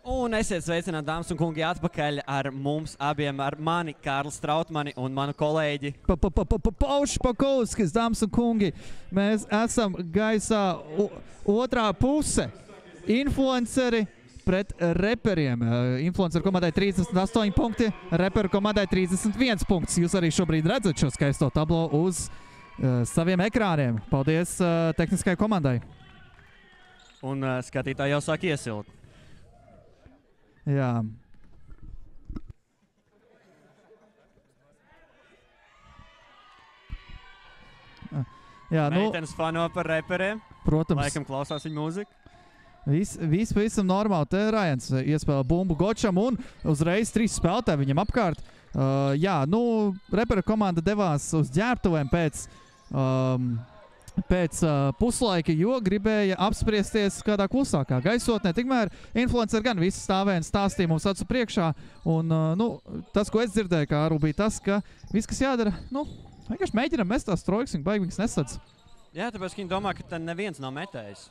[SPEAKER 3] Un esiet sveicināti, dāmas un kungi, atpakaļ ar mums abiem, ar mani, Kārlis Strautmani un manu kolēģi.
[SPEAKER 2] Paušs Pakovskis, dāmas un kungi. Mēs esam gaisā otrā puse. Influenceri pret reperiem. Influenceru komandai 38 punkti, reperu komandai 31 punkts. Jūs arī šobrīd redzat šo skaisto tablo uz saviem ekrāniem. Paldies tehniskai komandai.
[SPEAKER 3] Un skatītāji jau sāk iesilt.
[SPEAKER 2] Jā. Jā, nu,
[SPEAKER 3] Meitenes fano par reperiem.
[SPEAKER 2] protams.
[SPEAKER 3] Laikam klausās viņa mūziku.
[SPEAKER 2] Viss pavisam normāli. Te Rajans iespēlē bumbu Gočam un uzreiz 3 spēlētāji viņam apkārt. Jā, nu, repera komanda devās uz ģērbtuvēm pēc puslaika, jo gribēja apspriesties kādā klusākā gaisotnē. Tikmēr influenceri gan visi stāvēja un stāstīja mums acu priekšā. Un, nu, tas, ko es dzirdēju, Kārl, bija tas, ka viss, kas jādara, nu, vienkārši mēģinam mest tās trojkas, viņi baigi viņas nesadz.
[SPEAKER 3] Jā, tāpēc viņi domā, ka te neviens nav metējis.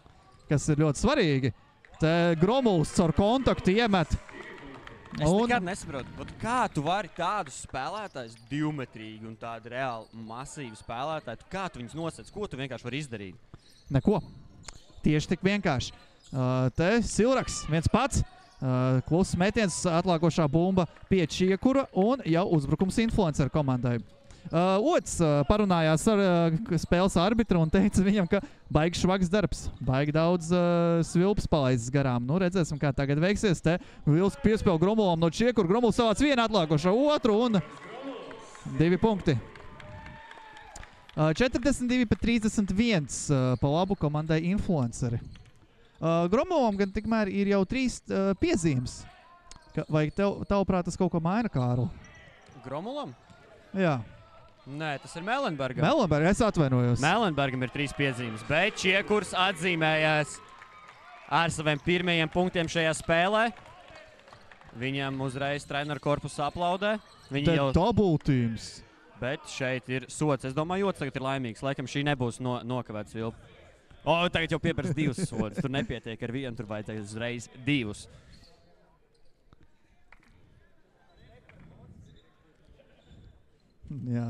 [SPEAKER 2] Kas ir ļoti svarīgi. Te Gromuls caur kontaktu iemet.
[SPEAKER 3] Es nekad nesaprotu, kā tu vari tādus spēlētājus divmetrīgi un tādu reāli masīvu spēlētāju, kā tu viņus nosec, ko tu vienkārši vari izdarīt?
[SPEAKER 2] Neko. Tieši tik vienkārši. Te Silraks viens pats, kluss metiens, atlākošā bumba pie Čiekura un jau uzbrukums influenceru komandai. Ots parunājās ar spēles arbitru un teica viņam, ka baigi švags darbs, baigi daudz svilpas palaizes garām. Nu, redzēsim, kā tagad veiksies. Te Vilski piespēl Grumulam no Čiekura. Grumuls savāc vienu atlākošo otru un 2 punkti. 42-31 pa labu komandai influenceri. Grumulam gan tikmēr ir jau 3 piezīmes. Vai tavuprāt tas kaut ko maina, Kārl?
[SPEAKER 3] Grumulam?
[SPEAKER 2] Jā.
[SPEAKER 3] Nē, tas ir Melenbergam.
[SPEAKER 2] Melenberga, es atvainojos.
[SPEAKER 3] Melenbergam ir 3 piezīmes, bet Čiekurs atzīmējās ar saviem pirmajiem punktiem šajā spēlē. Viņam uzreiz treneru korpusu aplaudē.
[SPEAKER 2] Te double-teams.
[SPEAKER 3] Bet šeit ir sods. Es domāju, Jots tagad ir laimīgs. Laikam šī nebūs nokavēts vilpa. Tagad jau pieprasa 2 sodus. Tur nepietiek ar 1, tur vajadzēs uzreiz 2.
[SPEAKER 2] Jā,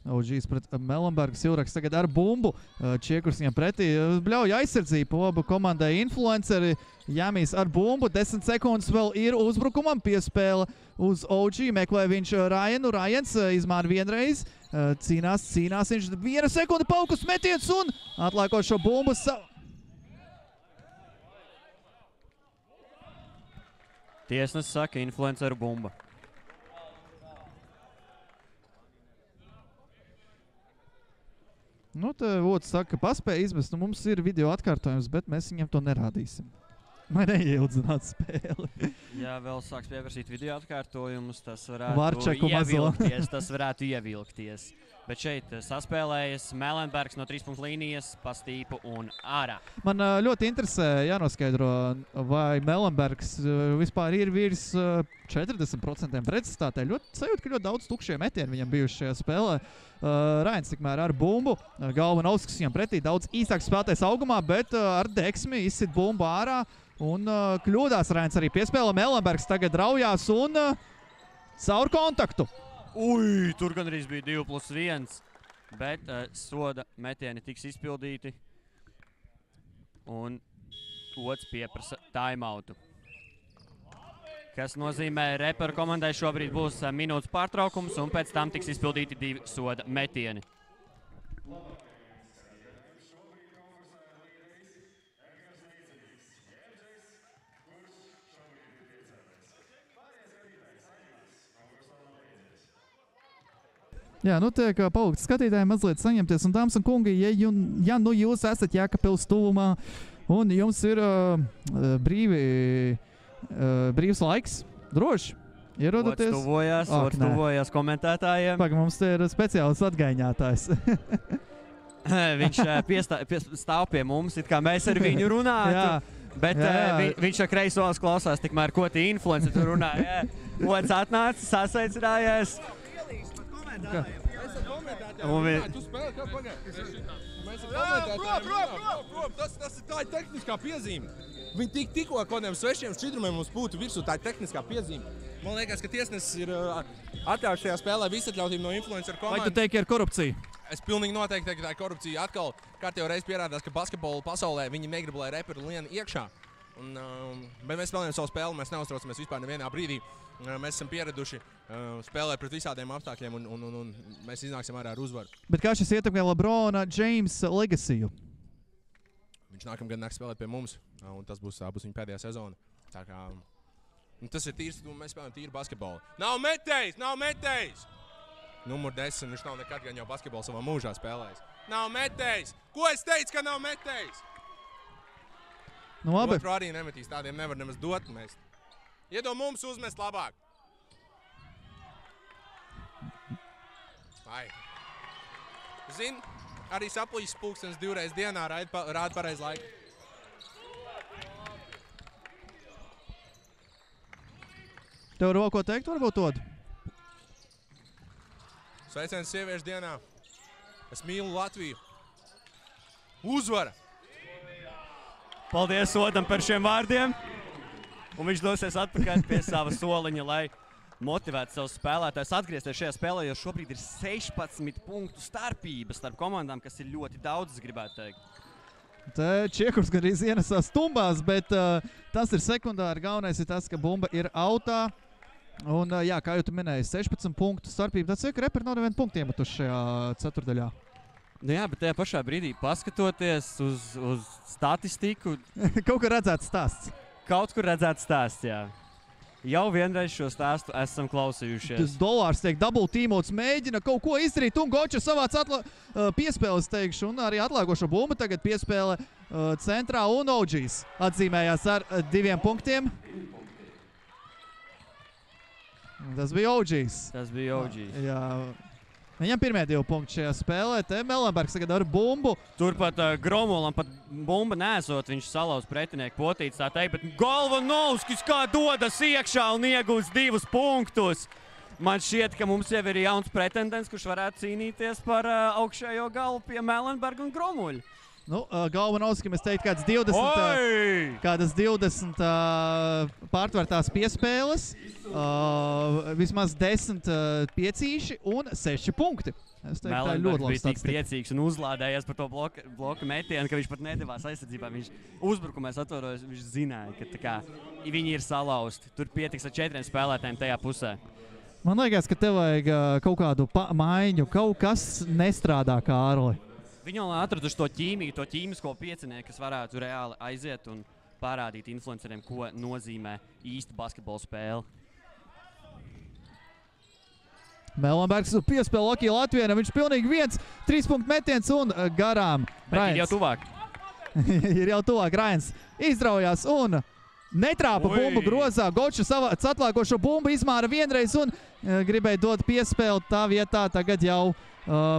[SPEAKER 2] OGs pret Melenbergu. Silraks tagad ar bumbu. Čiekurs viņam pretī. Bļauj aizsardzību labu komandai influenceri. Jāmīs ar bumbu. 10 sekundes vēl ir uzbrukumam. Piespēle uz OG. Meklē viņš Rajanu. Rajans izmāra vienreiz. Cīnās. Viņš 1 sekunde paukus metiens un atlāko šo bumbu.
[SPEAKER 3] Tiesnes saka influenceru bumba.
[SPEAKER 2] Nu, te Vots saka, ka paspēja izmest. Nu, mums ir video atkārtojums, bet mēs viņam to nerādīsim. Vai neieildzināt spēli.
[SPEAKER 3] Ja vēl sāks pieprasīt video atkārtojumus, tas varētu ievilkties. Bet šeit saspēlējas Melenbergs no 3 punktu līnijas pa stīpu un ārā.
[SPEAKER 2] Man ļoti interesē jānoskaidro, vai Melenbergs vispār ir virs 40% precizitātei. Sajūt, ka ļoti daudz tukšie metieni viņam bijuši šajā spēlē. Rajans tikmēr ar bumbu. Galvanovskis viņam pretī daudz īstāks spēlētājs augumā, bet ar deksmi izsit bumbu ārā. Un kļūdās Rajans arī piespēlē. Melenbergs tagad raujās un caur kontaktu.
[SPEAKER 3] Tur gan arī bija 2+1, bet soda metieni tiks izpildīti. Un Ots pieprasa timeoutu. Kas nozīmē, reperu komandai šobrīd būs minūtes pārtraukums, un pēc tam tiks izpildīti 2 soda metieni.
[SPEAKER 2] Jā, nu tiek palūgts skatītājiem mazliet saņemties. Un, dāmas un kungi, ja nu jūs esat Jēkabpils tuvumā un jums ir brīvs laiks, droši ierodaties.
[SPEAKER 3] Ots tuvojās komentētājiem.
[SPEAKER 2] Pagaid, mums te ir speciāls atgaiņātājs.
[SPEAKER 3] Viņš stāv pie mums, it kā mēs ar viņu runātu. Bet viņš ar kreisos klausās, tikmēr, ko tie influenceri tur runā. Ots atnāca, sasveicinājās.
[SPEAKER 4] Tu spēlē kā pagaid. Mēs ar komentētājiem runājam. Tas ir tā tehniskā piezīme. Viņi tikko kādiem svešiem šķidrumiem mums būtu virsū, tā ir tehniskā piezīme. Man liekas, ka tiesnesis ir atļauts šajā spēlē visatļautību no influenceru komandas.
[SPEAKER 2] Vai tu teiksi ar korupciju?
[SPEAKER 4] Es pilnīgi noteikti teiktu, ka tā ir korupcija. Atkal kārtējo reizi pierādās, ka basketbola pasaulē viņi negrib, lai reperi lien iekšā. Bet mēs spēlējam savu spēli, mēs neuztraucamies vispār nevienā brīdī. Mēs esam pieraduši spēlēt pret visādiem apstākļiem un mēs iznāksim ārā ar uzvaru.
[SPEAKER 2] Bet kā šis ietekmē LeBrona Jamesa legacyju?
[SPEAKER 4] Viņš nākamgad nāks spēlēt pie mums, un tas būs viņa pēdējā sezona. Tā kā, tas ir tīrs, mēs spēlējam tīru basketbolu. Nav metējis! Numur 10, viņš nav nekad gan jau basketbolu savā mūžā spēlējis. Nav metējis! Ko es teicu, ka nav metējis?
[SPEAKER 2] Nu, labi.
[SPEAKER 4] Otru arī nemetīs, tādiem nevar nemaz dot mest. Iedod mums uzmest labāk. Ai. Zini, arī saplīšas pulkstenis 2 reizes dienā rāda pareiz laiku.
[SPEAKER 2] Tev vēl ko teikt, varbūt Od?
[SPEAKER 4] Sveiciens sieviešu dienā. Es mīlu Latviju. Uzvara!
[SPEAKER 3] Paldies Odam par šiem vārdiem. Un viņš dosies atpakaļ pie sava soliņa, lai motivētu savus spēlētājus atgriezties šajā spēlē, jo šobrīd ir 16 punktu starpība starp komandām, kas ir ļoti daudz, es gribētu teikt.
[SPEAKER 2] Te Čiekurs gan arī ienesās stumbās, bet tas ir sekundāri. Galvenais ir tas, ka bumba ir autā. Un, jā, kā jau tu minēji, 16 punktu starpība. Tas ir, ka reperi nav nevienu punktu iemetuši šajā ceturdaļā.
[SPEAKER 3] Nu jā, bet tajā pašā brīdī paskatoties uz statistiku.
[SPEAKER 2] Kaut kur redzēts stāsts.
[SPEAKER 3] Kaut kur redzēts stāsts, jā. Jau vienreiz šo stāstu esam klausījušies.
[SPEAKER 2] Dolārs tiek double tīmots, mēģina kaut ko izdarīt, un Goča savāc piespēles, teikšu, un arī atlāgošo bumbu tagad piespēle centrā, un OGs atzīmējās ar 2 punktiem. Tas bija OGs. Jā. Viņam pirmie 2 punkti šajā spēlē. Te Melenbergs tagad ar bumbu.
[SPEAKER 3] Turpat Gromolam pat bumba nesot, viņš salauz pretinieku potītes, tā teikt, bet Galvanovskis kā dodas iekšā un iegūst 2 punktus. Man šķiet, ka mums jau ir jauns pretendents, kurš varētu cīnīties par augšējo galvu pie Melenberga un Gromuļa.
[SPEAKER 2] Nu, Galvanovskim es teiktu kādas 20 pārtvertās piespēles, vismaz 10 piecīši un 6 punkti. Es teiktu, tā ir ļoti
[SPEAKER 3] bija tik priecīgs un uzlādējies par to bloka metienu, ka viņš pat nedevās aizsardzībā. Viņš uzbrukumēs atvarojas, viņš zināja, ka tā kā viņi ir salauzti. Tur pietiks ar 4 spēlētājiem tajā pusē.
[SPEAKER 2] Man liekas, ka tev vajag kaut kādu maiņu, kaut kas nestrādā, Kārli.
[SPEAKER 3] Viņi jau atraduši to ķīmiju, to ķīmisko piecinieku, kas varētu reāli aiziet un parādīt influenceriem, ko nozīmē īsta basketbola spēle.
[SPEAKER 2] Melenbergs piespēl Lokija Latvienam, viņš pilnīgi 1 3-punktu metiens un garām.
[SPEAKER 3] Bet ir jau tuvāk.
[SPEAKER 2] Ir jau tuvāk, Rainis izdraujās un netrāpa bumbu grozā. Goča atlākošo bumbu izmāra vienreiz un gribēja dot piespēli tā vietā tagad jau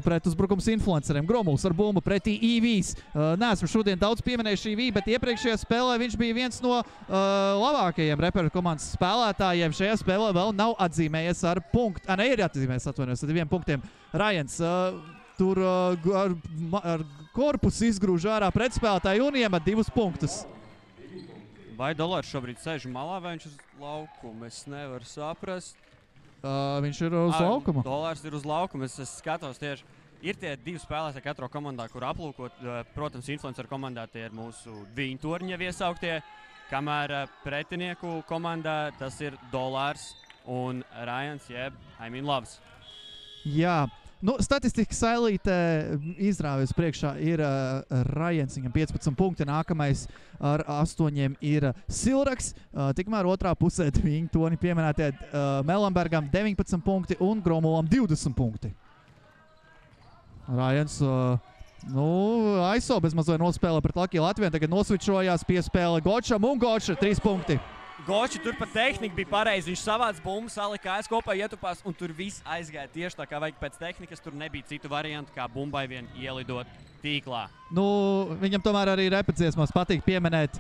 [SPEAKER 2] pret uzbrukums influenceriem. Gromuls ar bumbu pretī EVs. Neesmu šodien daudz pieminējuši EV, bet iepriekšējā spēlē viņš bija viens no labākajiem reperu komandas spēlētājiem. Šajā spēlē vēl nav atzīmējies ar punktu. Ir atzīmējies, atvainojos, ar 2 punktiem. Rajans tur ar korpusu izgrūž ārā pretspēlētāju un iemet 2 punktus.
[SPEAKER 3] Vai Dolārs šobrīd sēž malā vai viņš uz laukuma? Es nevaru saprast.
[SPEAKER 2] Viņš ir uz laukuma.
[SPEAKER 3] Dolārs ir uz laukuma. Es skatos tieši. Ir tie 2 spēlētāji katrā komandā, kur aplūkot. Protams, influenceru komandā tie ir mūsu viļņu torņi jau iesauktie. Kamēr pretinieku komandā tas ir Dolārs un Rajans jeb Lavs. Jā.
[SPEAKER 2] Nu, statistikas sailītē izrāvies priekšā ir Rajans, viņam 15 punkti, nākamais ar 8 ir Silraks, tikmēr otrā pusē viņa toni pieminētie Melenbergam 19 punkti un Gromulam 20 punkti. Rajans aizo bez mazliet nospēlē pret Lakiju Latviju, tagad nosvičojās piespēle Gočam un Goča 3 punkti.
[SPEAKER 3] Goči tur pat tehnika bija pareizi. Viņš savāc bumbu, salika kājas kopā, ietupās, un tur viss aizgāja tieši tā, kā vajag pēc tehnikas. Tur nebija citu variantu, kā bumbai vien ielidot tīklā.
[SPEAKER 2] Nu, viņam tomēr arī repetiesmās patīk pieminēt.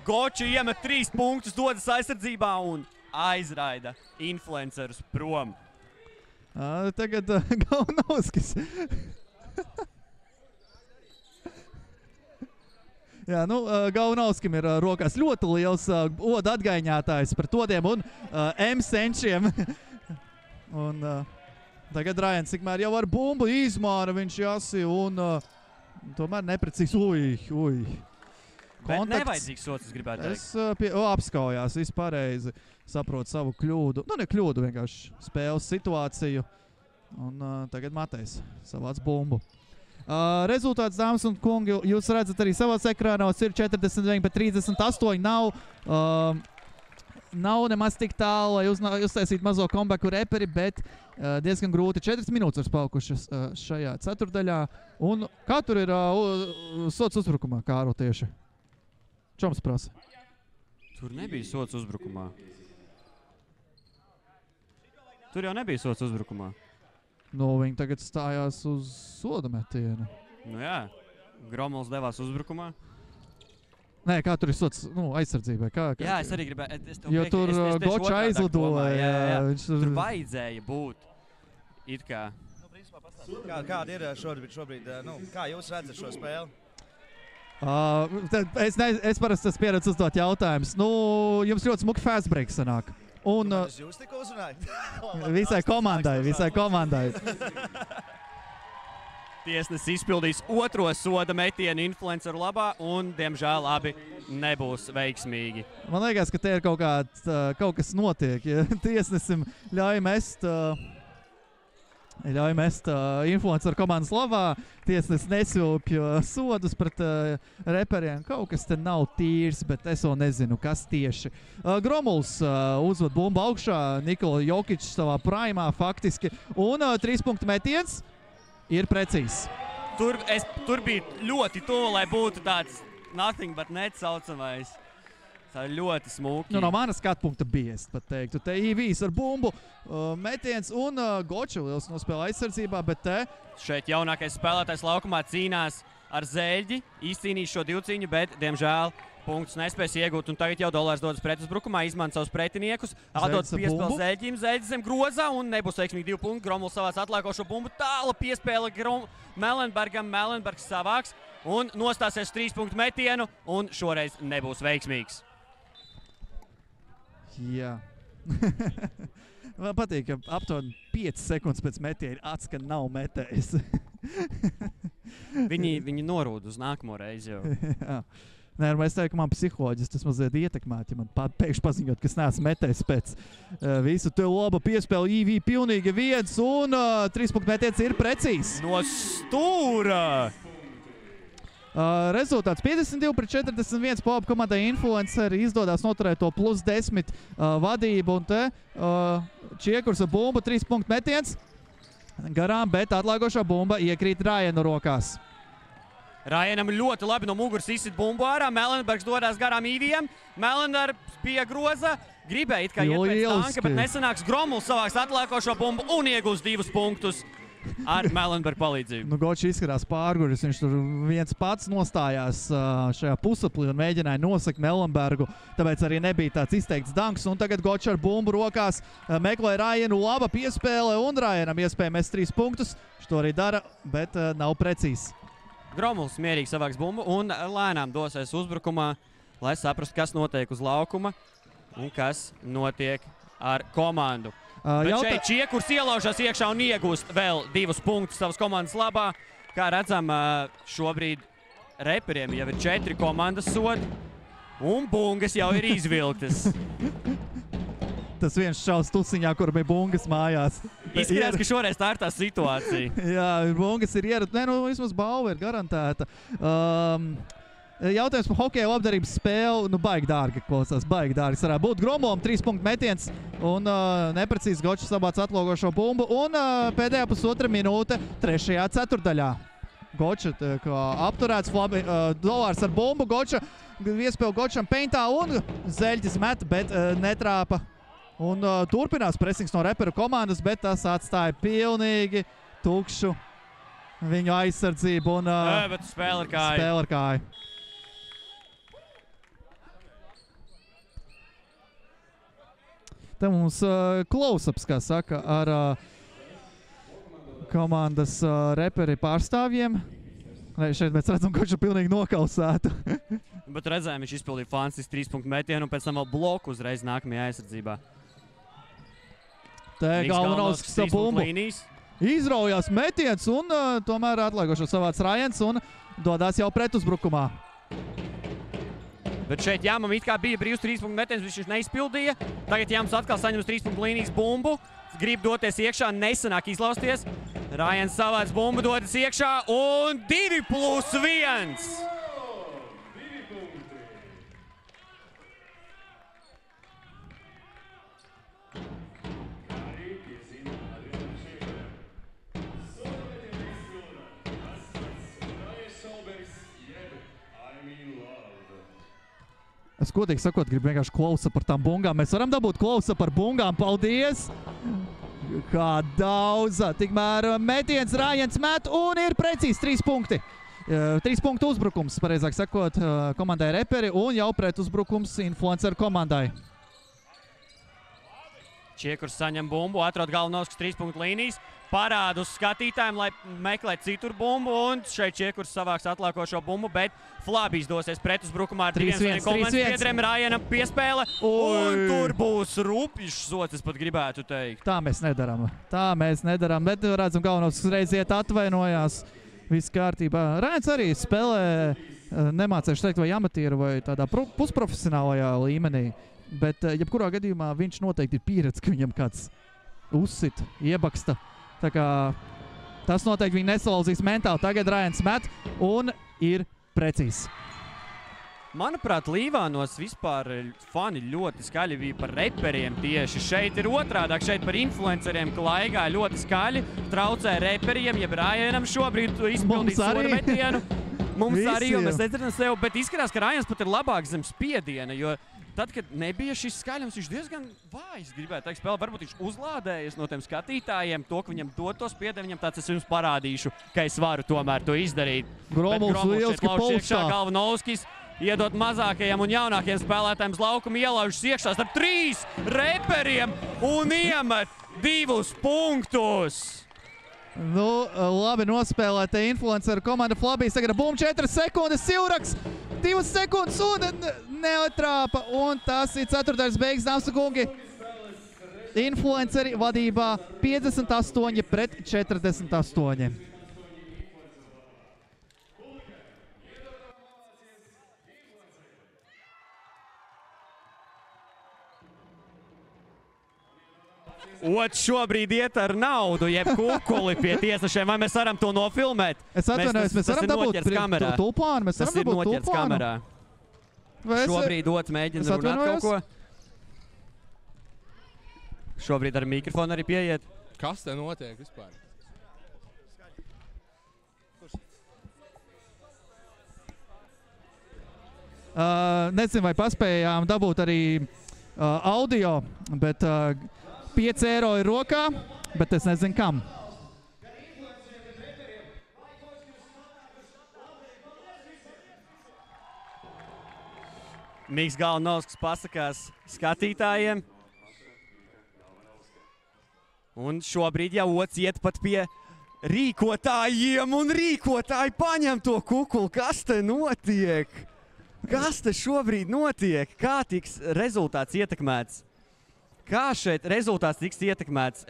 [SPEAKER 3] Goči iemet 3 punktus, dodas aizsardzībā un aizraida influencerus prom.
[SPEAKER 2] Tagad Galvanovskis. Jā, nu, Gaunauskim ir rokās ļoti liels odu atgaiņātājs pret odiem un M-senčiem. Un tagad Rajans tikmēr jau ar bumbu izmāra viņš jasi un tomēr neprecīzi. Uj.
[SPEAKER 3] Bet nevajadzīgs sots, es gribētu teikt.
[SPEAKER 2] Es apskaujās, viss pareizi saprotu savu kļūdu. Nu, ne kļūdu, vienkārši spēles situāciju. Un tagad Matejs savāc bumbu. Rezultāts, dāmas un kungi, jūs redzat arī savās ekrānos, ir 49 pret 38. Nav nemaz tik tālu, lai uztaisītu mazo comebacku reperi, bet diezgan grūti. 4 minūtes ir palikušas šajā ceturdaļā. Un kā tur ir sots uzbrukumā, Kāro tieši? Čoms prasa.
[SPEAKER 3] Tur nebija sots uzbrukumā. Tur jau nebija sots uzbrukumā.
[SPEAKER 2] Nu, viņi tagad stājās uz soda metienu.
[SPEAKER 3] Nu jā, Gromols devās uzbrukumā.
[SPEAKER 2] Nē, kā tur ir sots aizsardzībai?
[SPEAKER 3] Jā, es arī gribēju.
[SPEAKER 2] Jo tur Goča aizlidoja.
[SPEAKER 3] Tur vajadzēja būt. It kā.
[SPEAKER 5] Kāda ir šobrīd, kā jūs redzat šo spēli?
[SPEAKER 2] Es parasti esmu pieredzējis uzdot jautājumus. Nu, jums ļoti smuki fast break sanāk. Un
[SPEAKER 5] Jūs tikko uzrunājat?
[SPEAKER 2] visai komandai.
[SPEAKER 3] Tiesnesis izpildīs otro soda metienu influenceru labā un, diemžēl, abi nebūs veiksmīgi.
[SPEAKER 2] Man liekas, ka te ir kaut kas notiek. Ja tiesnesim ļauj mest influenceru komandas labā, tiesnesis nesvilpj sodus pret reperiem. Kaut kas te nav tīrs, bet es vēl nezinu, kas tieši. Gromuls uzved bumbu augšā, Nikola Jokičs savā primā faktiski, un 3 punktu metiens ir precīzs.
[SPEAKER 3] Tur bija ļoti tuvu, lai būtu tāds nothing but net saucamais. Tā ir ļoti smuki.
[SPEAKER 2] Nu, no manas skatu punkta bija, es pat teiktu. Te īvīs ar bumbu metiens un Goča liels nospēlē aizsardzībā, bet te...
[SPEAKER 3] Šeit jaunākais spēlētājs laukumā cīnās ar Zeļģi, izcīnīs šo divcīņu, bet, diemžēl, punktus nespēs iegūt. Un tagad jau Dolārs dodas pretuzbrukumā, izmanto savus pretiniekus. Atdodas piespēle Zeļģim, Zeļģis zem groza un nebūs veiksmīgi 2 punkti. Gromuls savāc atlēkošo bumbu, tāla piespēle Melenbergam, Melenbergs savāks un nostāsies 3 punktu metienu un šoreiz nebūs veiksmīgs.
[SPEAKER 2] Jā. Man patīk, ka aptuveni 5 sekundes pēc metiena ir acis, ka nav metējis.
[SPEAKER 3] Viņi norūda uz nākamo reizi jau.
[SPEAKER 2] Jā. Nē, es teiktu, ka man psiholoģiski tas mazliet ietekmēt, ja man pēkšņi paziņot, ka es neesmu metējis pēc visu te laba piespēle IV pilnīgi viens un 3 punktu metiens ir precīzs.
[SPEAKER 3] No stūra!
[SPEAKER 2] Rezultāts 52 pret 41 Popa komandai Influenceri izdodas noturēt to +10 vadību un te Čiekurs ar bumbu 3 punktu metiens garām, bet atlaigošā bumba iekrīt Rajanu rokās.
[SPEAKER 3] Rajanam ļoti labi no muguras izsit bumbu ārā, Melenbergs dodas garām īviem, Melenbergs pie groza, gribēja it kā iet pēc tanka, bet nesanāks. Gromuls savāks atlaigošo bumbu un iegūs 2 punktus. Ar Melenberga palīdzību.
[SPEAKER 2] Nu, Gočs izskatās pārguris, viņš tur viens pats nostājās šajā pusaplī un mēģināja nosakt Melenbergu, tāpēc arī nebija tāds izteikts danks. Un tagad Gočs ar bumbu rokās meklē Rajanu, laba piespēle un Rajanam iespēja mest 3 punktus. Viņš to arī dara, bet nav precīzs.
[SPEAKER 3] Gromuls mierīgi savāks bumbu un lēnām dosies uzbrukumā, lai saprastu, kas notiek uz laukuma un kas notiek ar komandu. Bet šeit Čiekurs ielaužas iekšā un iegūst vēl 2 punktus savas komandas labā. Kā redzam, šobrīd reperiem jau ir 4 komandas sodi un bungas jau ir izvilktas.
[SPEAKER 2] Tas viens šaus tusiņā, kur bija bungas mājās.
[SPEAKER 3] Izskatās, ka šoreiz tā ir tā situācija.
[SPEAKER 2] Jā, bungas ir ierat. Nē, nu vismaz balva ir garantēta. Jautājums par hokeja labdarības spēli, nu baigi dārgi klausās, baigi dārgi. Varētu būt Gromulam 3 punktu metiens un neprecīzs Gočs sabāc atlogošo bumbu un pēdējā pusotra minūte 3. ceturdaļā. Goča apturēts, Dolārs ar bumbu, Goča iespēju Gočam peintā un Zeļģis met, bet netrāpa. Un turpinās presings no reperu komandas, bet tas atstāja pilnīgi tukšu viņu aizsardzību un
[SPEAKER 3] bet spēle ar kāju. Te mums close-ups, kā saka, ar komandas reperi pārstāvjiem.
[SPEAKER 2] Šeit mēs redzam, ka viņš ir pilnīgi nokausēta.
[SPEAKER 3] Bet redzējām, viņš izpildīja fantastisku 3-punktu metienu un pēc tam vēl bloku uzreiz nākamajā aizsardzībā.
[SPEAKER 2] Te Galvanovskis ar bumbu. Izraujās metiens un tomēr atliekošo savāc Rajans un dodās jau pretuzbrukumā.
[SPEAKER 3] Bet šeit Jāmam it kā bija brīvs 3-punktu metiens, viņš neizpildīja. Tagad Jāms atkal saņems 3-punktu līnijas bumbu. Grib doties iekšā, nesanāk izlausties. Rajans savāc bumbu, dodas iekšā un 2+1.
[SPEAKER 2] Es godīgi sakot, gribu vienkārši klausa par tām bungām. Mēs varam dabūt klausa par bungām. Paldies! Kā daudz! Tikmēr metiens Rajans met un ir precīzi 3 punkti. 3 punktu uzbrukums, pareizāk sakot, komandai Reperi un jau pretuzbrukums Influencer komandai.
[SPEAKER 3] Čiekurs saņem bumbu, atrod Galvanovskis 3-punktu līnijas, parāda uz skatītājiem, lai meklē citur bumbu, un šeit Čiekurs savāks atlākošo bumbu, bet Flabijs dosies pretuzbrukumā ar 3-1 komandas biedriem, Rajanam piespēle, un tur būs rupjš sots, es pat gribētu teikt.
[SPEAKER 2] Tā mēs nedaram. Tā mēs nedaram, bet redzam, Galvanovskis reiz iet atvainojās. Viss kārtībā. Rajans arī spēlē, nemācēšu teikt, vai amatieru vai tādā pusprofesionālajā līmenī. Bet, jebkurā gadījumā, viņš noteikti ir pieredz, ka viņam kāds uzsit, iebaksta. Tā kā tas noteikti viņu nesalauzīs mentāli. Tagad Rajans met un ir precīzs.
[SPEAKER 3] Manuprāt, Līvānos vispār fani ļoti skaļi bija par reperiem tieši. Šeit ir otrādāk, šeit par influenceriem klaigā ļoti skaļi. Traucē reperiem, jeb Rajanam šobrīd izpildīt soda metienu. Mums arī, jo mēs nedzirdam sev, bet izskatās, ka Rajans pat ir labāk zem spiediena, jo tad, kad nebija šis skaļums, viņš diezgan vājs gribētu teikt spēlē. Varbūt viņš uzlādējies no tiem skatītājiem to, ka viņam dod to spiedienu, viņam tāds es jums parādīšu, ka es varu tomēr to izdarīt.
[SPEAKER 2] Gromuls lieliski polstā.
[SPEAKER 3] Galvanovskis iedot mazākajiem un jaunākiem spēlētājiem uz laukumu, ielaužas iekšā starp 3 reperiem un iemet 2 punktus.
[SPEAKER 2] Nu, labi nospēlēta influenceru komanda Flabijs. Tagad bum 4 sekundes, Silraks 2 sekundes un neatrāpa. Un tas ir 4. beigas, dāmas un kungi. Influenceri vadībā 58-48.
[SPEAKER 3] Otrs šobrīd iet ar naudu, jeb kukuli pie tiesnešiem. Vai mēs varam to nofilmēt?
[SPEAKER 2] Es atvainojos, mēs varam dabūt tulpānu.
[SPEAKER 3] Tas ir noķerts kamerā. Šobrīd otrs mēģina runāt kaut ko. Šobrīd ar mikrofonu arī pieiet.
[SPEAKER 4] Kas te notiek vispār?
[SPEAKER 2] Nezinu, vai paspējām dabūt arī audio, bet 5 eiro ir rokā, bet es nezinu kam.
[SPEAKER 3] Miks Galvanovskis pasakās skatītājiem. Un šobrīd jau otrs iet pat pie rīkotājiem, un rīkotāji paņem to kukuli. Kas te notiek? Kas te šobrīd notiek? Kā tiks rezultāts ietekmēts? Kā šeit rezultāts tiks ietekmēts?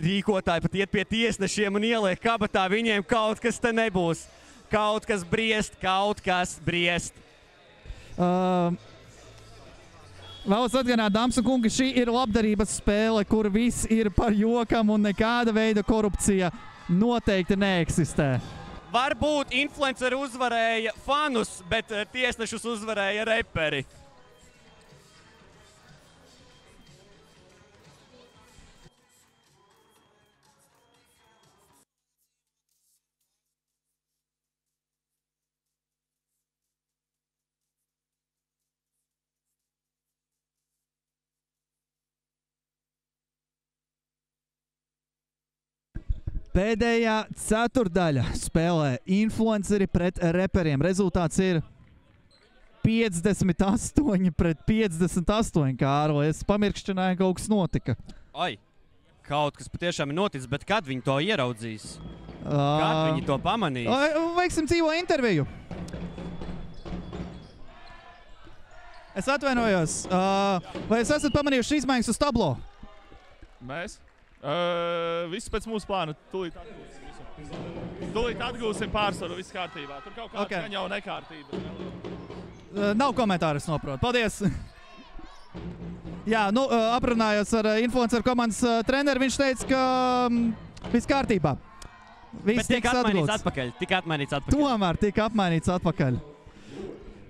[SPEAKER 3] Rīkotāji pat iet pie tiesnešiem un ieliek kabatā, viņiem kaut kas te nebūs. Kaut kas briest, kaut kas briest.
[SPEAKER 2] Vēlos atgādināt, dāmas un kungi, šī ir labdarības spēle, kur viss ir par jokam un nekāda veida korupcija noteikti neeksistē.
[SPEAKER 3] Varbūt influenceri uzvarēja fanus, bet tiesnešus uzvarēja reperi.
[SPEAKER 2] Pēdējā ceturdaļa spēlē influenceri pret reperiem. Rezultāts ir 58-58, Kārli. Es pamirkšķināju, kaut kas notika.
[SPEAKER 3] Ai! kaut kas patiešām ir noticis, bet kad viņi to ieraudzīs? Kad viņi to pamanīs?
[SPEAKER 2] Veiksim dzīvo interviju. Es atvainojos. Vai jūs esat pamanījuši izmaiņas uz tablo?
[SPEAKER 6] Mēs? Viss pēc mūsu plāna. Tūlīt atgūsim pārsvaru, viss kārtībā. Tur kaut kāds gan jau nekārtība.
[SPEAKER 2] Nav komentāru, es noprotu. Paldies! Jā, nu, aprunājos ar influenceru komandas treneru, viņš teica, ka viss kārtībā. Viss
[SPEAKER 3] tiks atmainīts atpakaļ.
[SPEAKER 2] Tomēr tika apmainīts atpakaļ.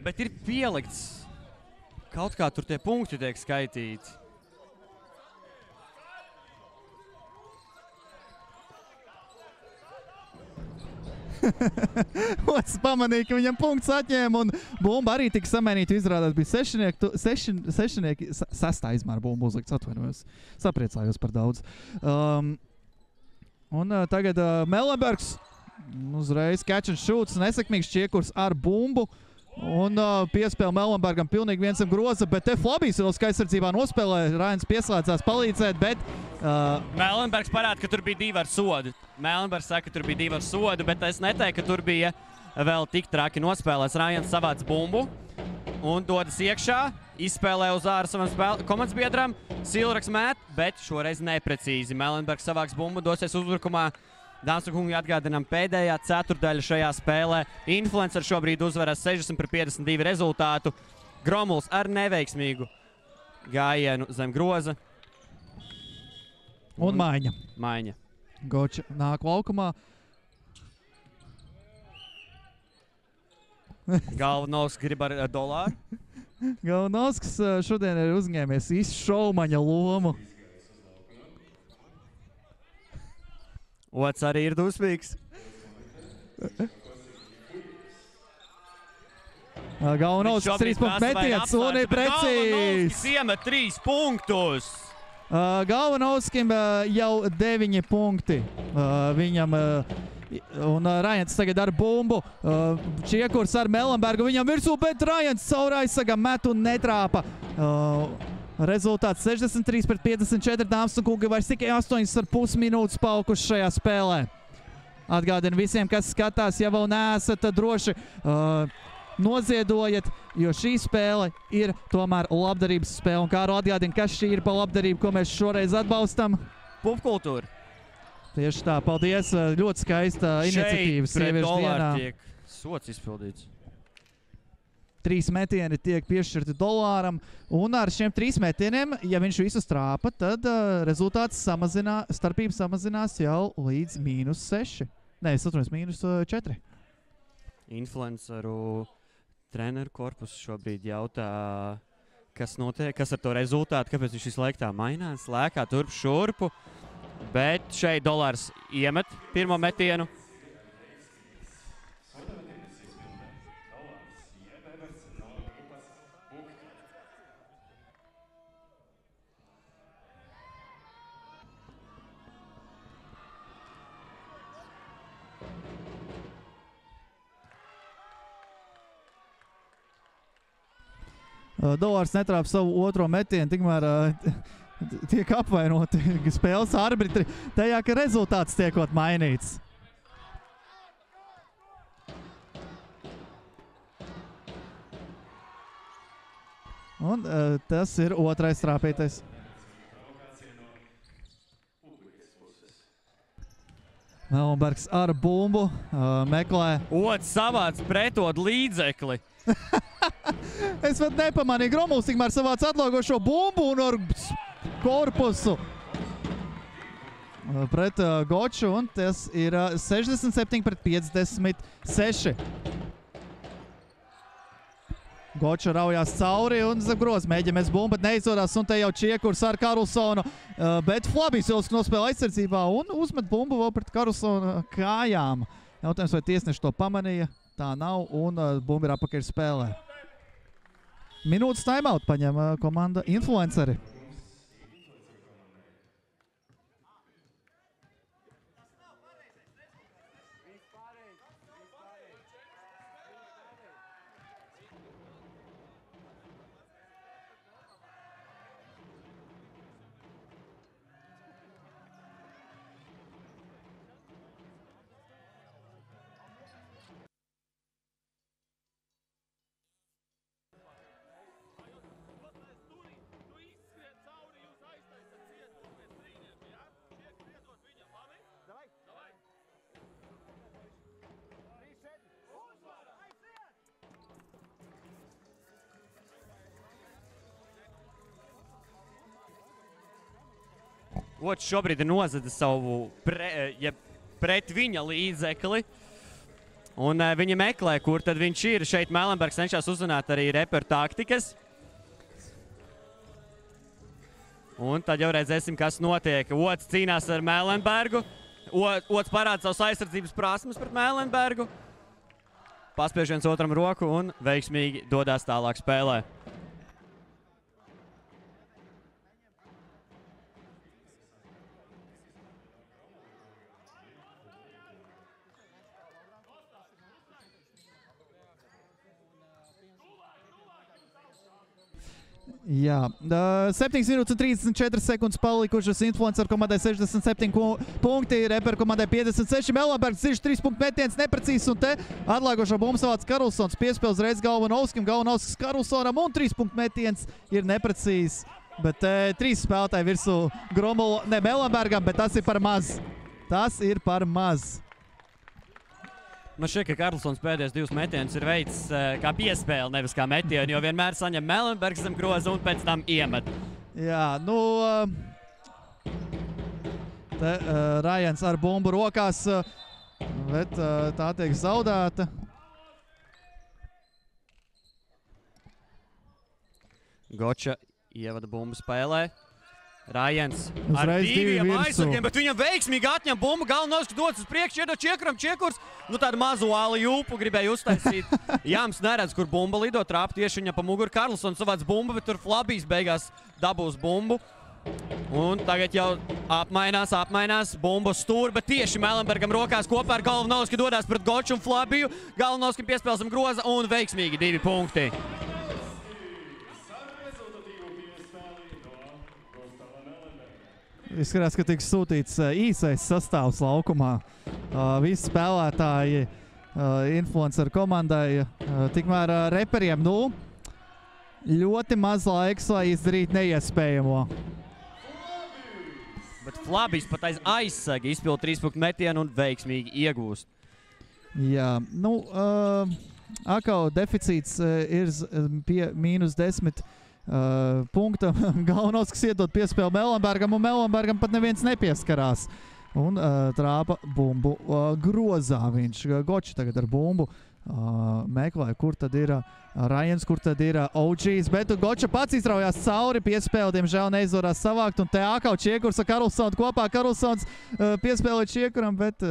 [SPEAKER 3] Bet ir pielikts. Kaut kā tur tie punkti tiek skaitīti.
[SPEAKER 2] Ots pamanīja, ka viņam punkts atņēma, un bumba arī tika samainīta. Izrādās bija sešnieki, sestā izmēra bumba uzlikts, atvainojos. Sapriecājos par daudz. Tagad Melenbergs uzreiz catch and shoots, nesekmīgs čiekurs ar bumbu. Un piespēle Melenbergam pilnīgi viensam groza, bet te Flabijs vēl aizsardzībā nospēlē. Rājans pieslēdzās palīdzēt, bet...
[SPEAKER 3] Melenbergs parāda, ka tur bija 2 ar sodu. Melenbergs saka, ka tur bija 2 ar sodu, bet es neteiktu, ka tur bija vēl tik traki nospēlēs. Rājans savāc bumbu un dodas iekšā, izspēlē uz āru savam komandas biedram. Silraks mēt, bet šoreiz neprecīzi. Melenbergs savāks bumbu, dosies uzbrukumā. Dāmas un kungi, atgādinām pēdējā ceturdaļa šajā spēlē. Influencer šobrīd uzvarās 60-52 rezultātu. Gromuls ar neveiksmīgu gājienu zem groza.
[SPEAKER 2] Un maiņa.
[SPEAKER 3] Maiņa.
[SPEAKER 2] Goča nāk laukumā.
[SPEAKER 3] Galvanovs grib ar dolāru.
[SPEAKER 2] Galvanovs šodien ir uzņēmies īstu šaumaņa lomu.
[SPEAKER 3] Ots arī ir dusmīgs.
[SPEAKER 2] Galvanovs 3 punktu metiens un ir precīzs.
[SPEAKER 3] Galvanovs iemet 3 punktus.
[SPEAKER 2] Galvanovskim jau 9 punkti. Viņam un Rājans tagad ar bumbu. Čiekurs ar Melenbergu viņam virsū, bet Rājans caur aizsagam met un netrāpa. Rezultāts 63-54, dāmas un kungi, vairs tikai 8,5 minūtes palikuši šajā spēlē. Atgādinu visiem, kas skatās, ja vēl neesat droši noziedojiet, jo šī spēle ir tomēr labdarības spēle. Un Kāro atgādina, kas šī ir pa labdarību, ko mēs šoreiz atbalstam?
[SPEAKER 3] Pupkultūra.
[SPEAKER 2] Tieši tā, paldies, ļoti skaista iniciatīva sieviešu dienā.
[SPEAKER 3] Šeit pret dolāru tiek sots izpildīts.
[SPEAKER 2] 3 metieni tiek piešķirti dolāram, un ar šiem 3 metieniem, ja viņš visus trāpa, tad rezultāts starpība samazinās jau līdz -6. Nē, es atvainojos, -4.
[SPEAKER 3] Influenceru treneru korpusu šobrīd jautā, kas notiek, kas ar to rezultātu, kāpēc viņš visu laiku tā mainās, lēkā turp šurpu, bet šeit dolārs iemet pirmo metienu.
[SPEAKER 2] Dolārs netrāpa savu otro metienu, tikmēr tiek apvainoti spēles arbitri tajā, ka rezultāts tiekot mainīts. Un tas ir otrais trāpītais. Melenbergs ar bumbu meklē.
[SPEAKER 3] Ots savāc pretot līdzekli.
[SPEAKER 2] Es pat nepamanīju, Gromuls tikmēr savāc atlogošo bumbu un ar korpusu pret Goču, un tas ir 67-56. Goča raujās cauri un Zagros mēģinās bumbu, bet neizdodas, un te jau Čiekurs ar Karlsonu, bet Flabijs vēl nospēlē aizsardzībā un uzmet bumbu vēl pret Karlsona kājām. Jautājums, vai tiesneši to pamanīja? Tā nav, un bumba ir apakaļ spēlē. Minūtes timeout paņem komanda Influenceri.
[SPEAKER 3] Gočs šobrīd ir nozadzis savu pret viņa līdzekli. Un viņi meklē, kur tad viņš ir. Šeit Melenbergs cenšas uzzināt arī reperu taktikas. Un tad jau redzēsim, kas notiek. Ots cīnās ar Melenbergu. Ots parāda savus aizsardzības prasmes pret Melenbergu. Paspiež viens otram roku un veiksmīgi dodās tālāk spēlē.
[SPEAKER 2] Jā, 7 minūtes un 34 sekundes palikušas Influencer komandai 67 punkti, Reper komandai 56, Melenbergs 3 punktu metiens neprecīzs un te atlākošo bumbu savāc Karlsons, piespēl uzreiz Galvanovskim, Galvanovskis Karlsonam un 3 punktu metiens ir neprecīzs, bet 3 spēlētāji virsū Gromulu, ne Melenbergam, bet tas ir par maz. Tas ir par maz.
[SPEAKER 3] Man šķiet, ka Karlsons pēdējos 2 metienus ir veids kā piespēle, nevis kā metienu, jo vienmēr saņem Melenbergs zem groza un pēc tam iemet.
[SPEAKER 2] Jā, nu, te Rajans ar bumbu rokās, bet tā tiek zaudēta.
[SPEAKER 3] Goča ievada bumbu spēlē. Rajans ar
[SPEAKER 2] Uzreiz
[SPEAKER 3] diviem
[SPEAKER 2] virsū.
[SPEAKER 3] aizsargiem, bet viņam veiksmīgi atņem bumbu. Galvanovskis dodas uz priekšu, iedod Čiekuram, Čiekurs. Nu tādu mazu āli jūpu gribēja uztaisīt. Jāms neredz, kur bumba lido, trāp tieši viņam pa muguru. Karlsons savāc bumbu, bet tur Flabijs beigās dabūs bumbu. Un tagad jau apmainās, bumbu stūri, bet tieši Melenbergam rokās kopā ar Galvanovski dodās pret Goču un Flabiju. Galvanovskim piespēl zem groza un veiksmīgi 2 punkti.
[SPEAKER 2] Izskatās, ka tiks sūtīts īsais sastāvs laukumā. Visi spēlētāji Influencer komandai, tikmēr reperiem, nu, ļoti maz laiks, lai izdarītu neiespējamo.
[SPEAKER 3] Bet Flabijs pat aiz aizsarga izpild 3 punktu metienu un veiksmīgi iegūst.
[SPEAKER 2] Jā, nu, atkal deficīts ir pie -10 punkta. Galvanovskis iedod piespēli Melenbergam, un Melenbergam pat neviens nepieskarās. Un trāpa bumbu grozā viņš. Goči tagad ar bumbu meklē, kur tad ir Rajans, kur tad ir OGs, bet Goča pats izraujās cauri, piespēli, diemžēl neizvarās savākt, un te atkal Čiekurs ar Karlsonu kopā. Karlsons piespēlē Čiekuram, bet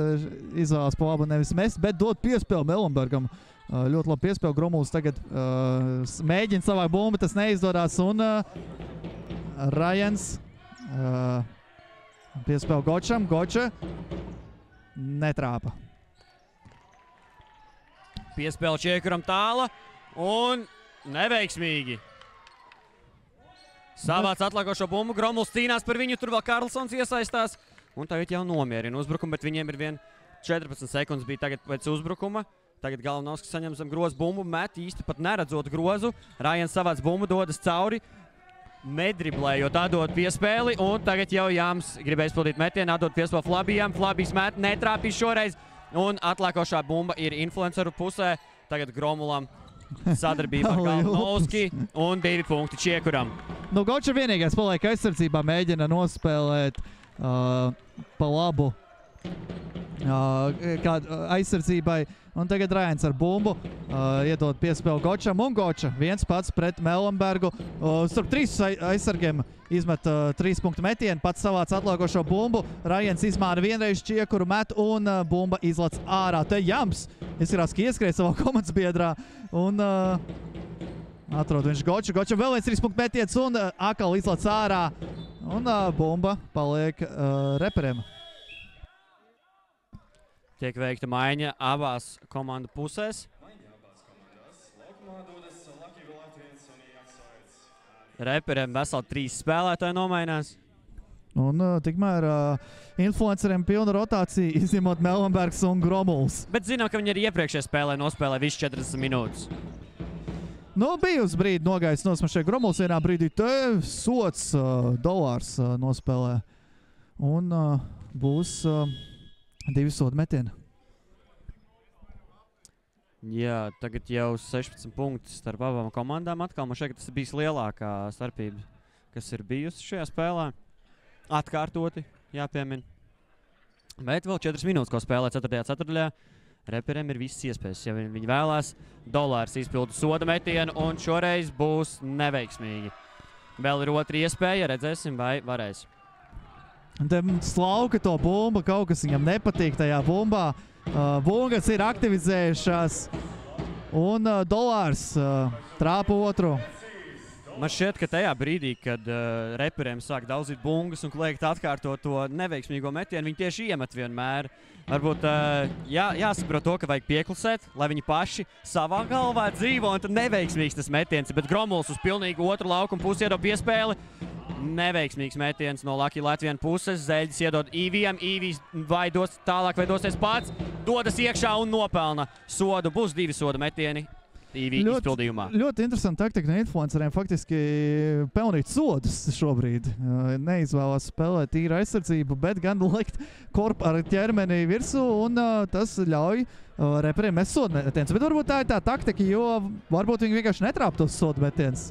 [SPEAKER 2] izvēlās pa labu nevis mest, bet dod piespēli Melenbergam. Ļoti labi piespēle. Gromuls tagad mēģina savākt bumbu, tas neizdodas, un Rajans piespēle Gočam. Goča netrāpa.
[SPEAKER 3] Piespēle Čiekuram tāla un neveiksmīgi. Savāc atlākošo bumbu, Gromuls cīnās par viņu, tur vēl Karlsons iesaistās. Un tagad jau nomierina uzbrukumu, bet viņiem ir vien 14 sekundes bija tagad pēc uzbrukuma. Tagad Galvanovskis saņem zem groza bumbu, met īsti pat neredzot grozu. Rajans savāc bumbu, dodas cauri, nedriblējot, atdod piespēli, un tagad jau Jāms gribēja izpildīt metienu, atdod piespēli Flabijam. Flabijs met, netrāpīs šoreiz, un atlākošā bumba ir Influenceru pusē. Tagad Gromulam sadarbība ar Galvanovski, un 2 punkti Čiekuram.
[SPEAKER 2] Nu, Goča vienīgais paliek aizsardzībā, mēģina nospēlēt pa labu aizsardzībai. Un tagad Rajans ar bumbu iedod piespēli Gočam, un Goča viens pats pret Melenbergu. Starp 3 aizsargiem izmet 3 punktu metienu, pats savāc atlākošo bumbu. Rajans izmāra vienreiz Čiekuru met, un bumba izlec ārā. Te Jāms izskatās, ka ieskrēja savā komandas biedrā, un atrod viņš Goču. Gočam vēl viens 3 punktu metiens, un atkal izlec ārā, un bumba paliek reperiem.
[SPEAKER 3] Tiek veikta maiņa abās komandu pusēs. Reperiem veseli 3 spēlētāji nomainās.
[SPEAKER 2] Un tikmēr Influenceriem pilna rotācija, izņemot Melenbergs un Gromuls.
[SPEAKER 3] Bet zinām, ka viņi arī iepriekšējā spēlē nospēlē visu 40 minūtes.
[SPEAKER 2] Nu, bija uz brīdi nogājis nosmašē Gromuls, vienā brīdī te sots dolārs nospēlē. Un būs 2 sodu metieni.
[SPEAKER 3] Jā, tagad jau 16 punkti starp abām komandām. Atkal man šeit tas ir bijis lielākā starpība, kas ir bijusi šajā spēlē. atkārtoti jāpiemina. Bet vēl 4 minūtes, ko spēlē 4. ceturtdaļā. Reperiem ir visas iespējas, ja viņi vēlās. Dolārs izpildu soda metienu, un šoreiz būs neveiksmīgi. Vēl ir otra iespēja, redzēsim, vai varēs.
[SPEAKER 2] Te slauka to bumbu, kaut kas viņam nepatīk tajā bumbā. Bungas ir aktivizējušās, un Dolārs trāpa otru.
[SPEAKER 3] Man šķiet, ka tajā brīdī, kad reperiem sāk daudzīt bungas un kliegt atkārtot to neveiksmīgo metienu, viņi tieši iemet vienmēr. Varbūt jāsaprot to, ka vajag pieklusēt, lai viņi paši savā galvā dzīvo, un tad neveiksmīgs tas metiens. Bet Gromuls uz pilnīgi otru laukumu pusi iedod piespēli. Neveiksmīgs metiens no Lucky Latvijas puses. Zeļģis iedod Īvijam. Īvijs vai dos tālāk, vai dosies pats. Dodas iekšā un nopelna sodu. Būs 2 soda metieni Īvija izpildījumā.
[SPEAKER 2] Ļoti interesanti taktika no influenceriem faktiski pelnīt sodus šobrīd. Neizvēlās spēlēt tīru aizsardzību, bet gan likt korpu ar ķermeni virsū, un tas ļauj reperiem mest sodu metienus. Bet varbūt tā ir tā taktika, jo varbūt viņi vienkārši netrāpa tos sodu metienus.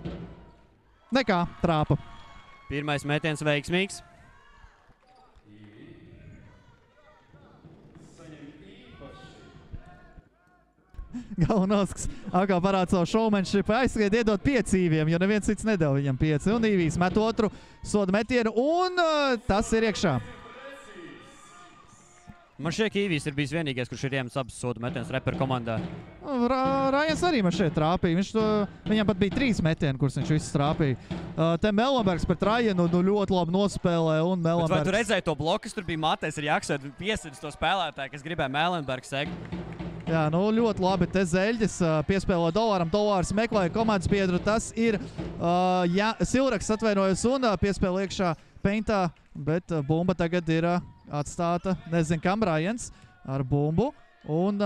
[SPEAKER 2] Nekā, trāpa.
[SPEAKER 3] Pirmais metiens veiksmīgs.
[SPEAKER 2] Galvanovskis atkal parāda savu showmanshipu, aizskried iedot 5 Īvijam, jo neviens cits nedeva viņam 5. Un Īvijs met otru soda metienu, un tas ir iekšā.
[SPEAKER 3] Man šķiet, ka Īvijs ir bijis vienīgais, kurš ir iemetis abas soda metienus reperu komandā.
[SPEAKER 2] Rājans arī man šeit trāpīja. Viņam pat bija 3 metieni, kurus viņš visus trāpīja. Te Melenbergs pret Rājanu ļoti labi nospēlē.
[SPEAKER 3] Bet vai tu redzēji to bloku, kas tur bija Matejs ar Jaksot, piesidis to spēlētāju, kas gribēja Melenbergs segt?
[SPEAKER 2] Jā, ļoti labi. Te Zeļģis piespēlē Dolāram. Dolārs meklēja komandas biedru. Tas ir Silraks atvainojas un piespēlē iekšā peintā, bet bumba tagad ir atstāta, nezinu kam, Rājans ar bumbu. Un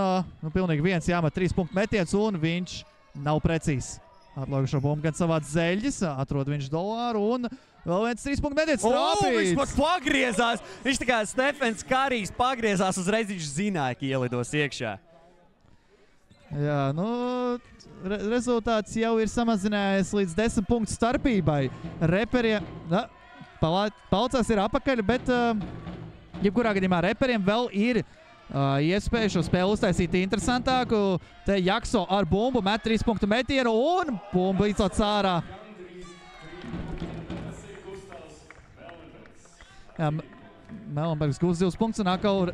[SPEAKER 2] pilnīgi viens jāmet 3 punktu metiens, un viņš nav precīzs. Atlauga šo bumbu gan savāds Zeļģis, atrod viņš Dolāru, un vēl viens 3 punktu metiens trāpīts.
[SPEAKER 3] Viņš pat pagriezās. Viņš tā kā Stefens Karijs pagriezās uzreiz, viņš zināja, ka ielidos iekšā.
[SPEAKER 2] Jā, rezultāts jau ir samazinājies līdz 10 punktu starpībai. Reperiem, Palcās ir apakaļ, bet jebkurā gadījumā reperiem vēl ir iespēja šo spēli uztaisīt interesantāku. Te Jakso ar bumbu met 3 punktu metienu un bumbu izlaiž ārā. Jā, Melenbergs gūs 2 punktus un atkal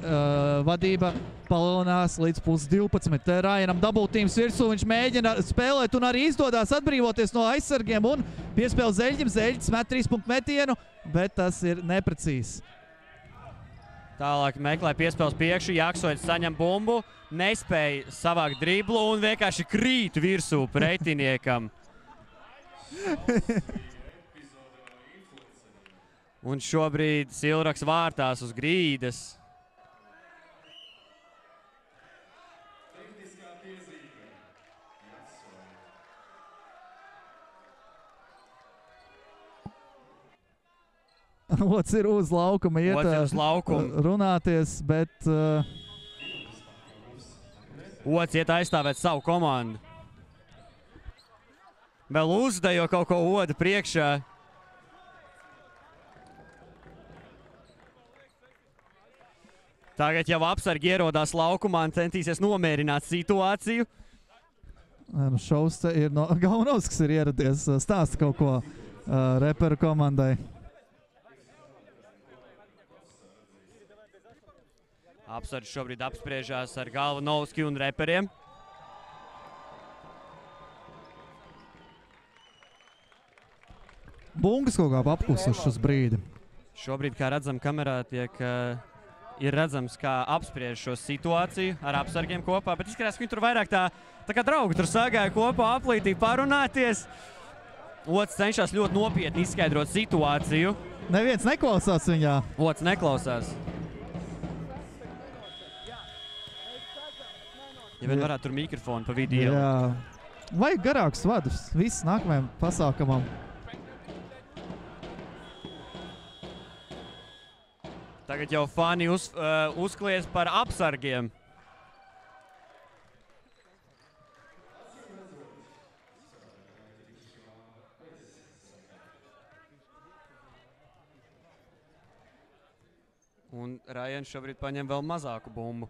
[SPEAKER 2] vadība palielinās līdz +12. Te Rājanam dubultīms virsū, viņš mēģina spēlēt un arī izdodās atbrīvoties no aizsargiem un piespēle Zeļģim. Zeļģis met 3 punktu metienu, bet tas ir neprecīzs.
[SPEAKER 3] Tālāk meklē piespēles priekšu, Jaksoits saņem bumbu, nespēja savākt driblu un vienkārši krīt virsū pretiniekam. Un šobrīd Silraks vārtās uz grīdas.
[SPEAKER 2] Ots ir uz laukuma, runāties, bet...
[SPEAKER 3] Ots iet aizstāvēt savu komandu. Vēl uzdejo kaut ko Oda priekšā. Tagad jau apsargi ierodās laukumā un centīsies nomierināt situāciju.
[SPEAKER 2] Šovs te ir no Galvanovskis ir ieradies, stāsta kaut ko reperu komandai.
[SPEAKER 3] Apsargi šobrīd apspriežās ar Galvanovski un reperiem.
[SPEAKER 2] Bungas kaut kā apklusušas uz brīdi.
[SPEAKER 3] Šobrīd, kā redzam, kamerā ir redzams, kā apspriež šo situāciju ar apsargiem kopā, bet izskatās, ka viņi tur vairāk tā kā draugi tur sagāja kopā, aplītī parunāties. Ots cenšas ļoti nopietni izskaidrot situāciju.
[SPEAKER 2] Neviens neklausās viņā.
[SPEAKER 3] Ots neklausās. Ja vien varētu tur mikrofonu pa vidu ielikt.
[SPEAKER 2] Jā. Vajag garākus vadus. Viss nākamajam pasākumam.
[SPEAKER 3] Tagad jau fani uzkliedz par apsargiem. Un Rajans šobrīd paņem vēl mazāku bumbu.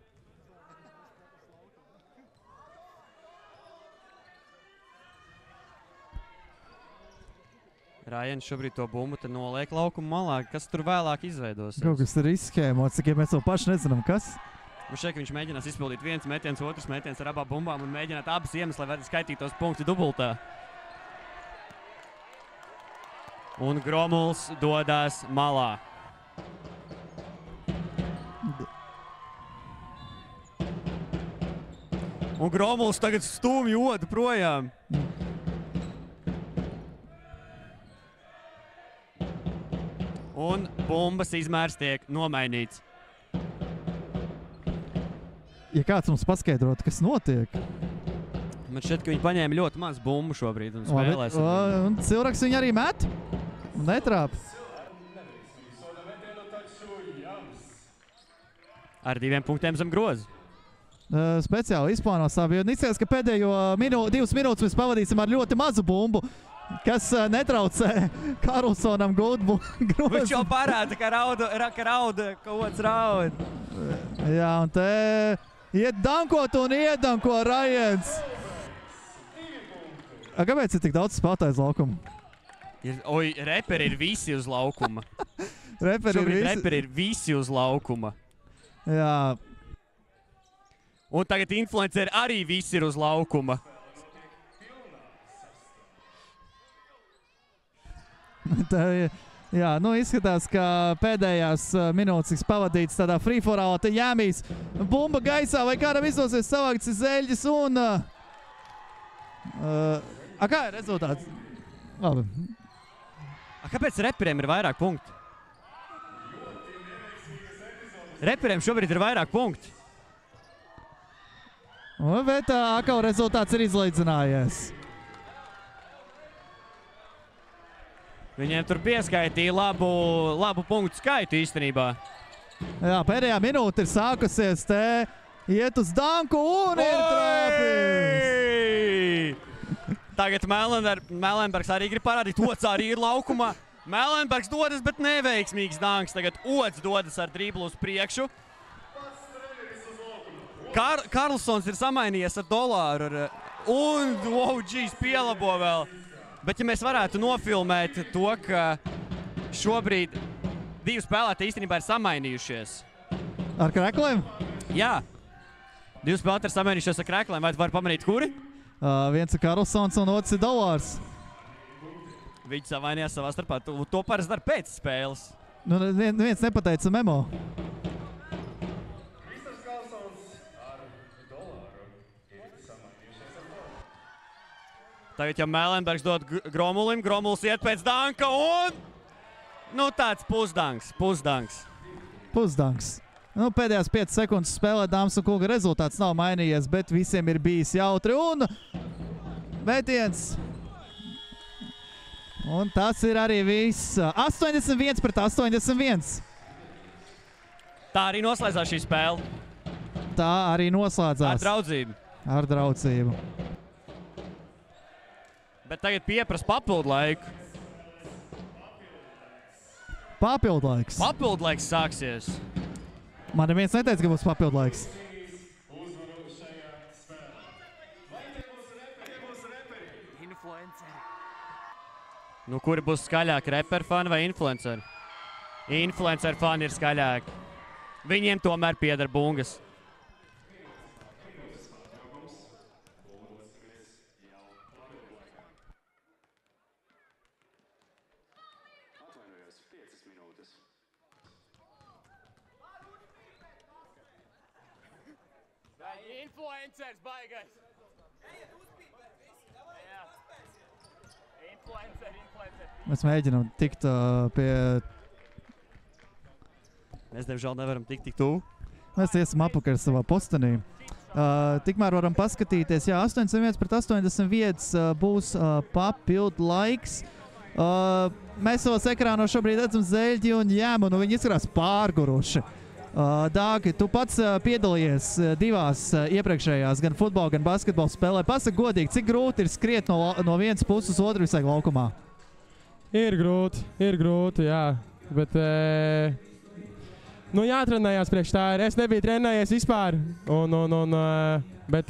[SPEAKER 3] Rajans šobrīd to bumbu te noliek laukuma malā. Kas tur vēlāk izveidosies?
[SPEAKER 2] Kaut kas ir izskēmots, cik mēs vēl paši nezinām, kas.
[SPEAKER 3] Un šeit viņš mēģinās izpildīt viens metiens, otrs metiens ar abām bumbām un mēģināt abas iemes, lai varētu skaitītos punkti dubultā. Un Gromuls dodās malā. Un Gromuls tagad stūmj odu projām. Un bumbas izmērs tiek nomainīts.
[SPEAKER 2] Ja kāds mums paskaidrotu, kas notiek.
[SPEAKER 3] Man šķiet, ka viņi paņēma ļoti maz bumbu šobrīd un spēlēs.
[SPEAKER 2] Un cilvēks viņu arī met un netrāp.
[SPEAKER 3] Ar 2 punktiem zem groza.
[SPEAKER 2] Speciāli izplāno savu, jo izskatās, ka pēdējo 2 minūtes mēs pavadīsim ar ļoti mazu bumbu, kas netraucē Karlsonam gūt grozu.
[SPEAKER 3] Viņš jau parāda, ka rauda, kaut kāds raud.
[SPEAKER 2] Jā, un te iet dankot un iedanko Rajans. Kāpēc ir tik daudz spēlētāju uz laukuma?
[SPEAKER 3] Reperi ir visi uz laukuma.
[SPEAKER 2] Reperi
[SPEAKER 3] ir visi uz laukuma.
[SPEAKER 2] Jā.
[SPEAKER 3] Un tagad influenceri arī visi ir uz laukuma.
[SPEAKER 2] Jā, nu izskatās, ka pēdējās minūtes tiks pavadītas tādā free-for-all, te jāmīs bumba gaisā, vai kādam izdosies savākt zeļģis un... kā ir rezultāts? Labi.
[SPEAKER 3] Kāpēc reperiem ir vairāk punkti? Reperiem šobrīd ir vairāk punkti.
[SPEAKER 2] Bet atkal rezultāts ir izlīdzinājies.
[SPEAKER 3] Viņiem tur pieskaitīja labu punktu skaitu īstenībā.
[SPEAKER 2] Jā, pēdējā minūte ir sākusies te, iet uz danku un ir trāpījums.
[SPEAKER 3] Tagad Melenbergs arī grib parādīt, Ots arī ir laukumā. Melenbergs dodas, bet neveiksmīgs danks. Tagad Ots dodas ar driblu uz priekšu. Karlsons ir samainījies ar dolāru un pielabo vēl. Bet ja mēs varētu nofilmēt to, ka šobrīd 2 spēlētāji īstenībā ir samainījušies.
[SPEAKER 2] Ar krekliem?
[SPEAKER 3] Jā. 2 spēlētāji ir samainījušies ar krekliem. Vai tu vari pamanīt, kuri?
[SPEAKER 2] Viens ir Karlsons un otrs ir dolārs.
[SPEAKER 3] Viņi savainījās savā starpā. To parasti dara pēc spēles.
[SPEAKER 2] Nu, viens nepateica memo.
[SPEAKER 3] Tagad jau Melenbergs dod Gromulim, Gromuls iet pēc danka un... Nu, tāds pusdanks.
[SPEAKER 2] Pusdanks. Nu, pēdējās 5 sekundes spēlē, dāmas un kungi, rezultāts nav mainījies, bet visiem ir bijis jautri un... Metiens. Un tas ir arī viss. 81-81.
[SPEAKER 3] Tā arī noslēdzās šī spēle.
[SPEAKER 2] Tā arī noslēdzās.
[SPEAKER 3] Ar draudzību.
[SPEAKER 2] Ar draudzību.
[SPEAKER 3] Bet tagad pieprasa papildu laiku.
[SPEAKER 2] Papildu laiks.
[SPEAKER 3] Papildu laiks sāksies.
[SPEAKER 2] Man neviens neteica, ka būs papildu laiks.
[SPEAKER 3] Nu, kuri būs skaļāki, reper fani vai influenceri? Influencer fani ir skaļāki. Viņiem tomēr pieder bungas.
[SPEAKER 7] Influencers baigais. Influencer.
[SPEAKER 2] Mēs mēģinām tikt pie...
[SPEAKER 3] Mēs, diemžēl, nevaram tikt tik tuvu.
[SPEAKER 2] Mēs iesim apakaļ savā postenī. Tikmēr varam paskatīties. Jā, 81-81 būs papildu laiks. Mēs savos ekrānos šobrīd redzam Zeļģi un Jāmu, un viņi izskatās pārguruši. Dāgi, tu pats piedalījies 2 iepriekšējās, gan futbola, gan basketbola spēlē. Pasaka godīgi, cik grūti ir skriet no vienas puses uz otru visai laukumā?
[SPEAKER 8] Ir grūti, jā. Bet Nu, jātrenējās priekš tā. Es nebiju trenējies vispār. Bet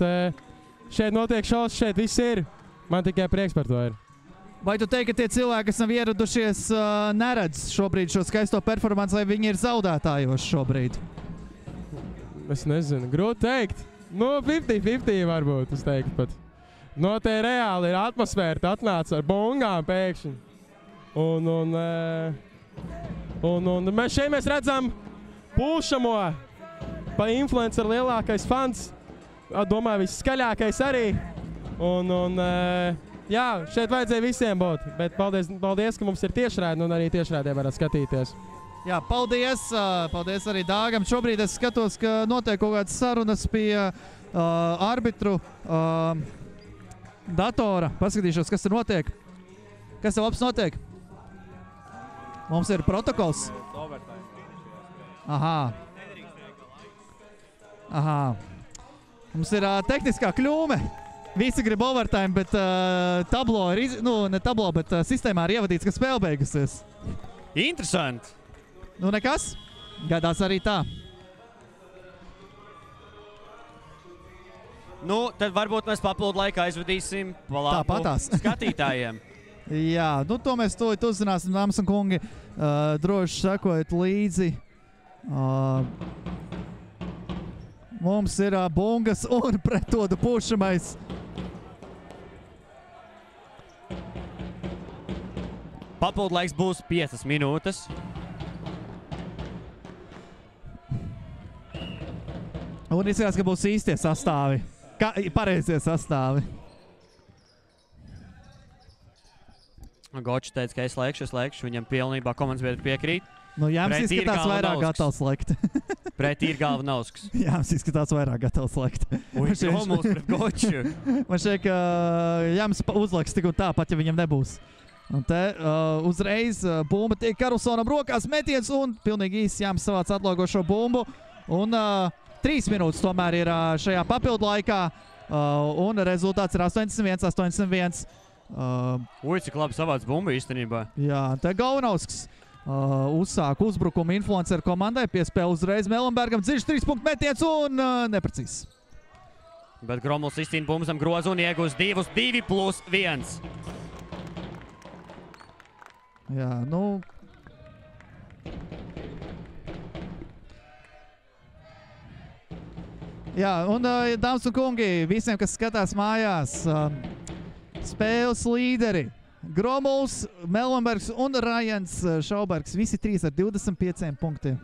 [SPEAKER 8] šeit notiek šaus, šeit viss ir. Man tikai prieks par to ir.
[SPEAKER 2] Vai tu teiksi, ka tie cilvēki, kas nav ieradušies, neredz šobrīd šo skaisto performanci, vai viņi ir zaudētājos šobrīd?
[SPEAKER 8] Es nezinu, grūti teikt. Nu, 50-50 varbūt, es teiktu pat. No te reāli ir atmosfēra, tu atnāc ar bungām pēkšņi. Un mēs redzam pulšamo pa influenceru lielākais fans. Domāju, viskaļākais arī. Jā, šeit vajadzēja visiem būt. Bet paldies, ka mums ir tiešraidi un arī tiešraidē varat skatīties.
[SPEAKER 2] Jā, paldies. Paldies arī Dāgam. Šobrīd es skatos, ka notiek kaut kādas sarunas pie arbitru datora. Paskatīšos, kas tur notiek. Kas tev labs notiek? Mums ir protokols. Aha. Mums ir tehniskā kļūme. Visi grib overtime, bet tablo ir, ne tablo, bet sistēmā ir ievadīts, ka spēle beigusies.
[SPEAKER 3] Interesanti.
[SPEAKER 2] Nu nekas. Gadās arī tā.
[SPEAKER 3] Nu, tad varbūt mēs papildu laikā aizvadīsim pa labu skatītājiem.
[SPEAKER 2] Jā, nu to mēs tūlīt uzzināsim, dāmas un kungi. Droši sekojiet līdzi. Mums ir bungas un pretodu pušamais.
[SPEAKER 3] Papildu laiks būs 5 minūtes.
[SPEAKER 2] Un izskatās, ka būs īstie sastāvi. Pareizie sastāvi.
[SPEAKER 3] Gočs teica, ka es lēkšu. Viņam pilnībā komandas biedri piekrīt.
[SPEAKER 2] Nu, Jānis izskatās vairāk gatavs lekt.
[SPEAKER 3] Pretī ir Galvanausks.
[SPEAKER 2] Jānis izskatās vairāk gatavs lekt.
[SPEAKER 3] Ui, Romuls pret Goču.
[SPEAKER 2] Man šķiet, ka Jānis uzliks tik un tā, pat ja viņam nebūs. Un te uzreiz bumba tiek Karlsonam rokās metiens un pilnīgi īsi Jānis savāc atlogošo bumbu. Un 3 minūtes tomēr ir šajā papildu laikā. Un rezultāts ir 81-81.
[SPEAKER 3] Ui, cik labi savāc bumbu īstenībā.
[SPEAKER 2] Jā, te Galvanausks uzsāk uzbrukumu influenceru komandai. Piespēl uzreiz Melenbergam. Dziļš 3-punktu metiens un neprecīzs.
[SPEAKER 3] Bet Gromuls izcīna bumbu zem grozu un iegūst 2+1.
[SPEAKER 2] Jā, nu... Jā, un dāmas un kungi, visiem, kas skatās mājās, spēles līderi Gromuls, Melenbergs un Rajans Šaubergs, visi 3 ar 25 punktiem.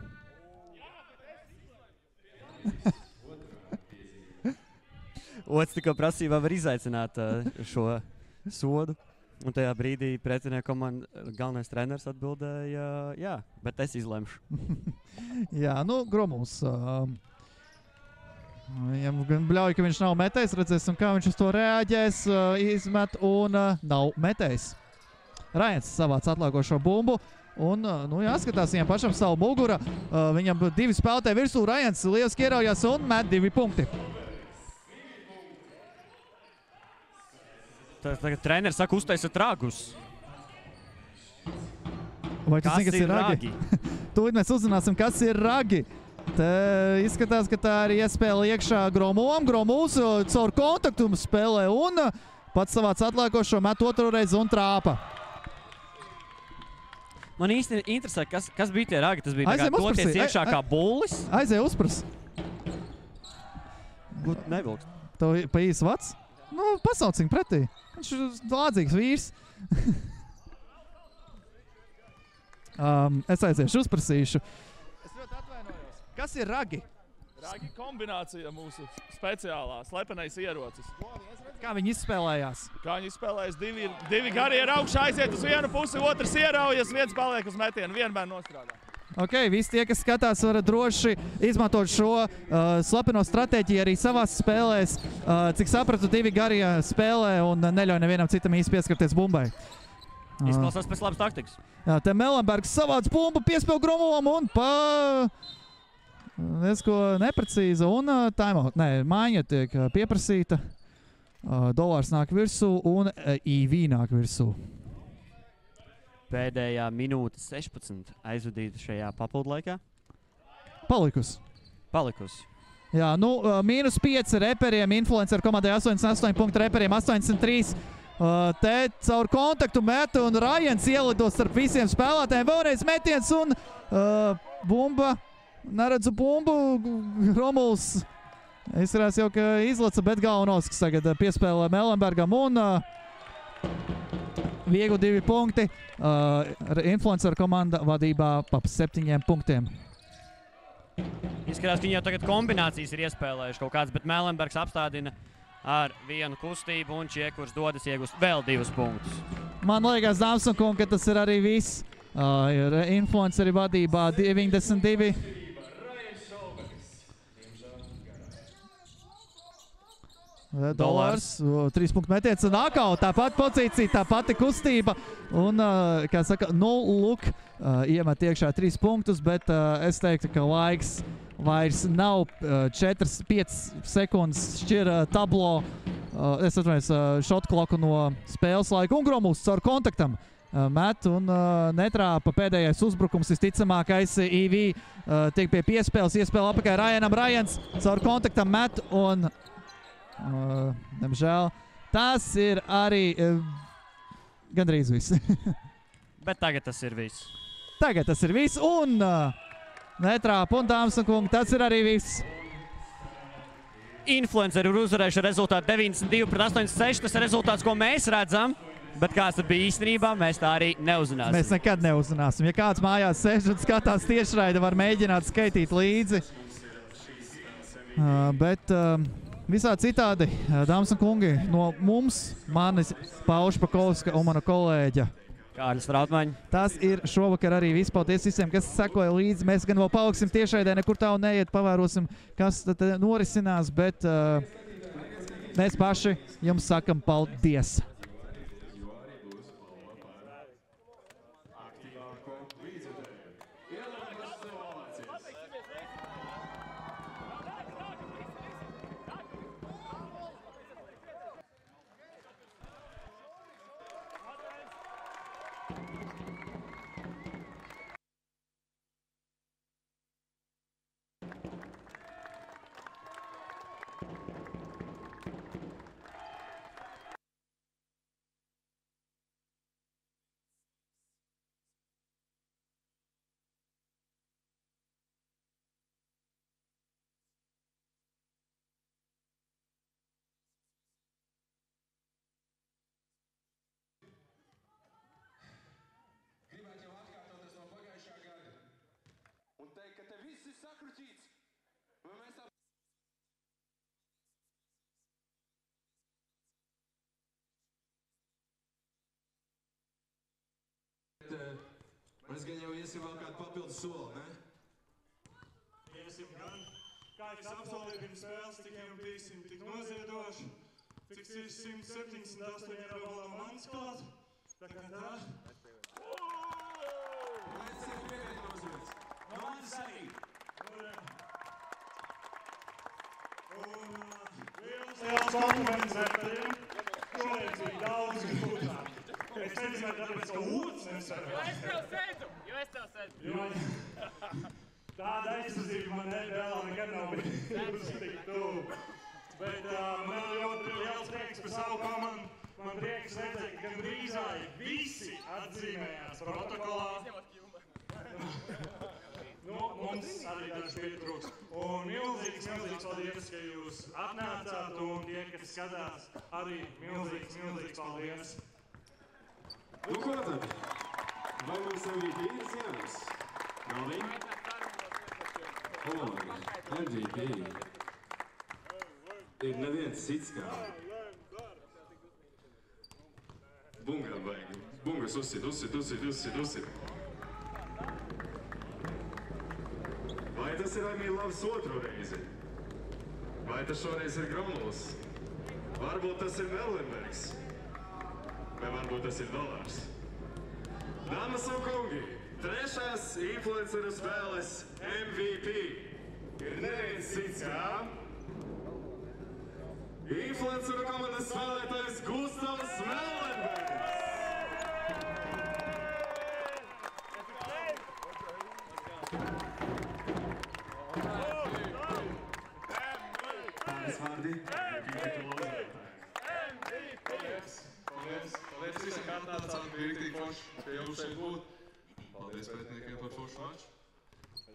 [SPEAKER 3] Ots tikko prasībā var izaicināt šo sodu. Un tajā brīdī pretinieku komanda galvenais treneris atbildēja, jā, bet es izlemšu.
[SPEAKER 2] Jā, nu, Gromuls. Viņam gan bļauj, ka viņš nav metējis. Redzēsim, kā viņš uz to reaģēs. Izmet un nav metējis. Rajans savāc atlākošo bumbu. Un, nu, jāskatās viņam pašam savu mugura. Viņam 2 spēlētāji virsū. Rajans lieliski ieraujās un met 2 punkti.
[SPEAKER 3] Tagad treneris saka, uztaisat ragus.
[SPEAKER 2] Vai tu zini, kas ir ragi? Tūlīt mēs uzzināsim, kas ir ragi. Te izskatās, ka tā ir iespēle iekšā Gromulam. Gromuls caur kontaktu spēlē un pats savāc atlēkošo met otru reizi un trāpa.
[SPEAKER 3] Man īsti interesē, kas bija tie ragi. Tas bija doties iekšā kā bullis.
[SPEAKER 2] Aizēj uzpras.
[SPEAKER 3] Nevilkst.
[SPEAKER 2] Tev pa īsi vats? Nu, pasauc viņu pretī. Viņš ir lādzīgs vīrs. Es aiziešu, uzprasīšu. Es ļoti atvainojos. Kas ir ragi?
[SPEAKER 6] Ragi kombinācija mūsu speciālā, slepenais ierocis.
[SPEAKER 2] Kā viņi izspēlējās?
[SPEAKER 6] Kā viņi izspēlējas, divi garie ir augšā, aiziet uz vienu pusi, otrs ieraujas, viens paliek uz metienu, vienmēr nostrādā.
[SPEAKER 2] Ok, visi tie, kas skatās, var droši izmantot šo slepeno stratēģiju arī savās spēlēs. Cik sapratu, 2 garie spēlē un neļauj nevienam citam īsti pieskarties bumbai.
[SPEAKER 3] Izklausās pēc labas taktikas.
[SPEAKER 2] Jā, te Melenbergs savāc bumbu, piespēl Gromulam un neprecīza un timeout. Nē, maiņa tiek pieprasīta. Dolārs nāk virsū un EV nāk virsū.
[SPEAKER 3] Pēdējā minūte 16 aizvadīta šajā papildu laikā.
[SPEAKER 2] Palikusi. Jā, nu, -5 reperiem, influencer komandai 88 punkti, reperiem 83. Te caur kontaktu metu un Rajans ielidos starp visiem spēlētājiem. Vēlreiz metiens un bumba. Neredzu bumbu. Romuls izskatās jau, ka izlaca, bet Galvanovskis tagad piespēlē Melenbergam un viegli 2 punkti. Influencer komanda vadībā pa 7 punktiem.
[SPEAKER 3] Izskatās, ka viņi jau tagad kombinācijas ir iespēlējuši kaut kāds, bet Melenbergs apstādina ar vienu kustību un Čiekurs dodas iegūst vēl 2 punktus.
[SPEAKER 2] Man liekas, dāmas un kungi, ka tas ir arī viss. Ir influenceri vadībā 92. Dolārs, 3 punktu metiens un atkal tā pati pozīcija, tā pati kustība un, kā saka, look, iemet iekšā 3 punktus, bet es teiktu, ka laiks vairs nav 4-5 sekundes šķir tablo, es atvainojos, šotkloku no spēles laika un Gromuls caur kontaktam met un netrāpa pēdējais uzbrukums, visticamākais IV tiek pie piespēles, iespēle apakaļ Rajanam, Rajans caur kontaktam met un nemžēl, tas ir arī gandrīz viss.
[SPEAKER 3] Bet tagad tas ir viss.
[SPEAKER 2] Tagad tas ir viss un netrāp un dāmas un kungi, tas ir arī viss.
[SPEAKER 3] Influenceri ir uzvarējuši rezultātu 92-86. Tas ir rezultāts, ko mēs redzam, bet kāds tad bija īstenībā, mēs tā arī neuzzināsim.
[SPEAKER 2] Mēs nekad neuzzināsim. Ja kāds mājās sēž un skatās tiešraidi, var mēģināt skaitīt līdzi. Bet visā citādi, dāmas un kungi, no mums, manis Pauša Pakovska un mana kolēģa
[SPEAKER 3] Kārlis Strautmaņa.
[SPEAKER 2] Tas ir šovakar arī viss. Paldies visiem, kas sekoja līdzi. Mēs gan vēl paliksim tiešraidē, nekur tālu neiet, pavērosim, kas tad norisinās, bet mēs paši jums sakam paldies.
[SPEAKER 1] Mēs gan jau iesim vēl kādu papildu soli, ne? Iesim gan. Kā es apsolīju pirms spēles, cik jau bijsim tik noziedoši, cik ir 178 eiro vēl mans klāt. Tā kā tā. Mēs esam piekrīt noziedz. No manis arī. Un liels kompliments vērtējiem. Šoreiz bija daudz grūtāk. Es nezinu, tāpēc, ka ūdens nesarās.
[SPEAKER 7] Jo es tev sēdzu.
[SPEAKER 1] Tāda aizsardzība man vēl nekad nav bijusi tik tuvu. Bet man ļoti liels prieks par savu komandu. Man prieks redzēt, ka gandrīzāji visi atzīmējās protokolā. Mums arī daži pietrūks. Un milzīgs paldies, ka jūs atnācāt un tie, kas skatās, arī milzīgs paldies. Nu ko tad? Vai mums MVP ir zināms? Galdiņ? MVP. Ir neviens cits kā. Bungam vajag. Bungas uzsit. Vai tas ir Emīlavs otro reizi? Vai tas šoreiz ir Gromuls? Varbūt tas ir Melenbergs. Vai varbūt tas ir Dolārs? Dāmas un kungi, trešās influenceru spēles MVP ir neviens cits kā influenceru komandas spēlētājs Gustavs Melenbergs. Atnācām, bija riktīgi forši pie jums šeit būt. Paldies pētniekiem par foršu maču.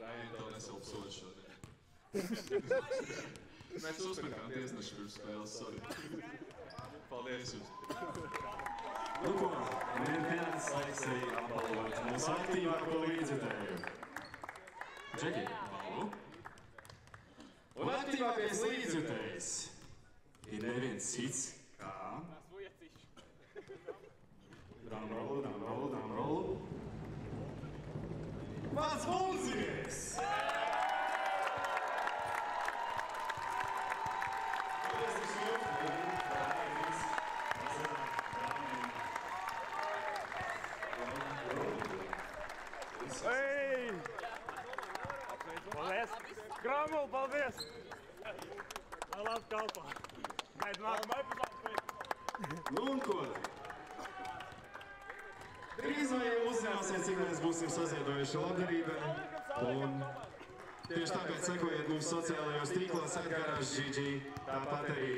[SPEAKER 1] Raini tev nesilp soļu šodien. Mēs uzpirkām tiesneši pirms spēles, sorry. Paldies jums. Nu ko, ir pienācis laiks arī apbalvot mūsu aktīvāko līdzjutēju. Džeki, balvu. Un aktīvākais līdzjutējs ir neviens cits kā... Drumrollu. Mans Munziņš!
[SPEAKER 7] Paldies! Grāmulu, paldies! Labi kalpā. Gaidām epizādi.
[SPEAKER 1] Nu un ko? Drīz vai uzzināsiet, cik mēs būsim saziedojuši labdarībai. Un tieši tāpēc sekojiet mums sociālajos tīklos atgarās GG. Tāpat arī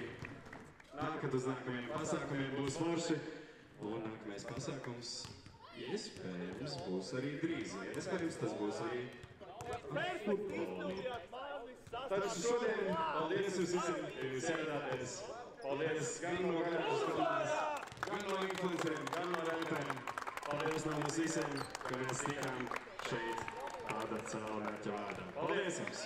[SPEAKER 1] nākat uz nākamajiem pasākumiem būs forši. Un nākamais pasākums iespējams būs arī drīz. Iespējams tas būs arī Taču šodien paldies jums visiem, ja jūs ieradāties. Paldies gan no garāžas komandas, gan no influenceriem, gan no rēpēm. Paldies no mums visiem, ka mēs tikām šeit tāda cilvēka vārdā. Paldies jums!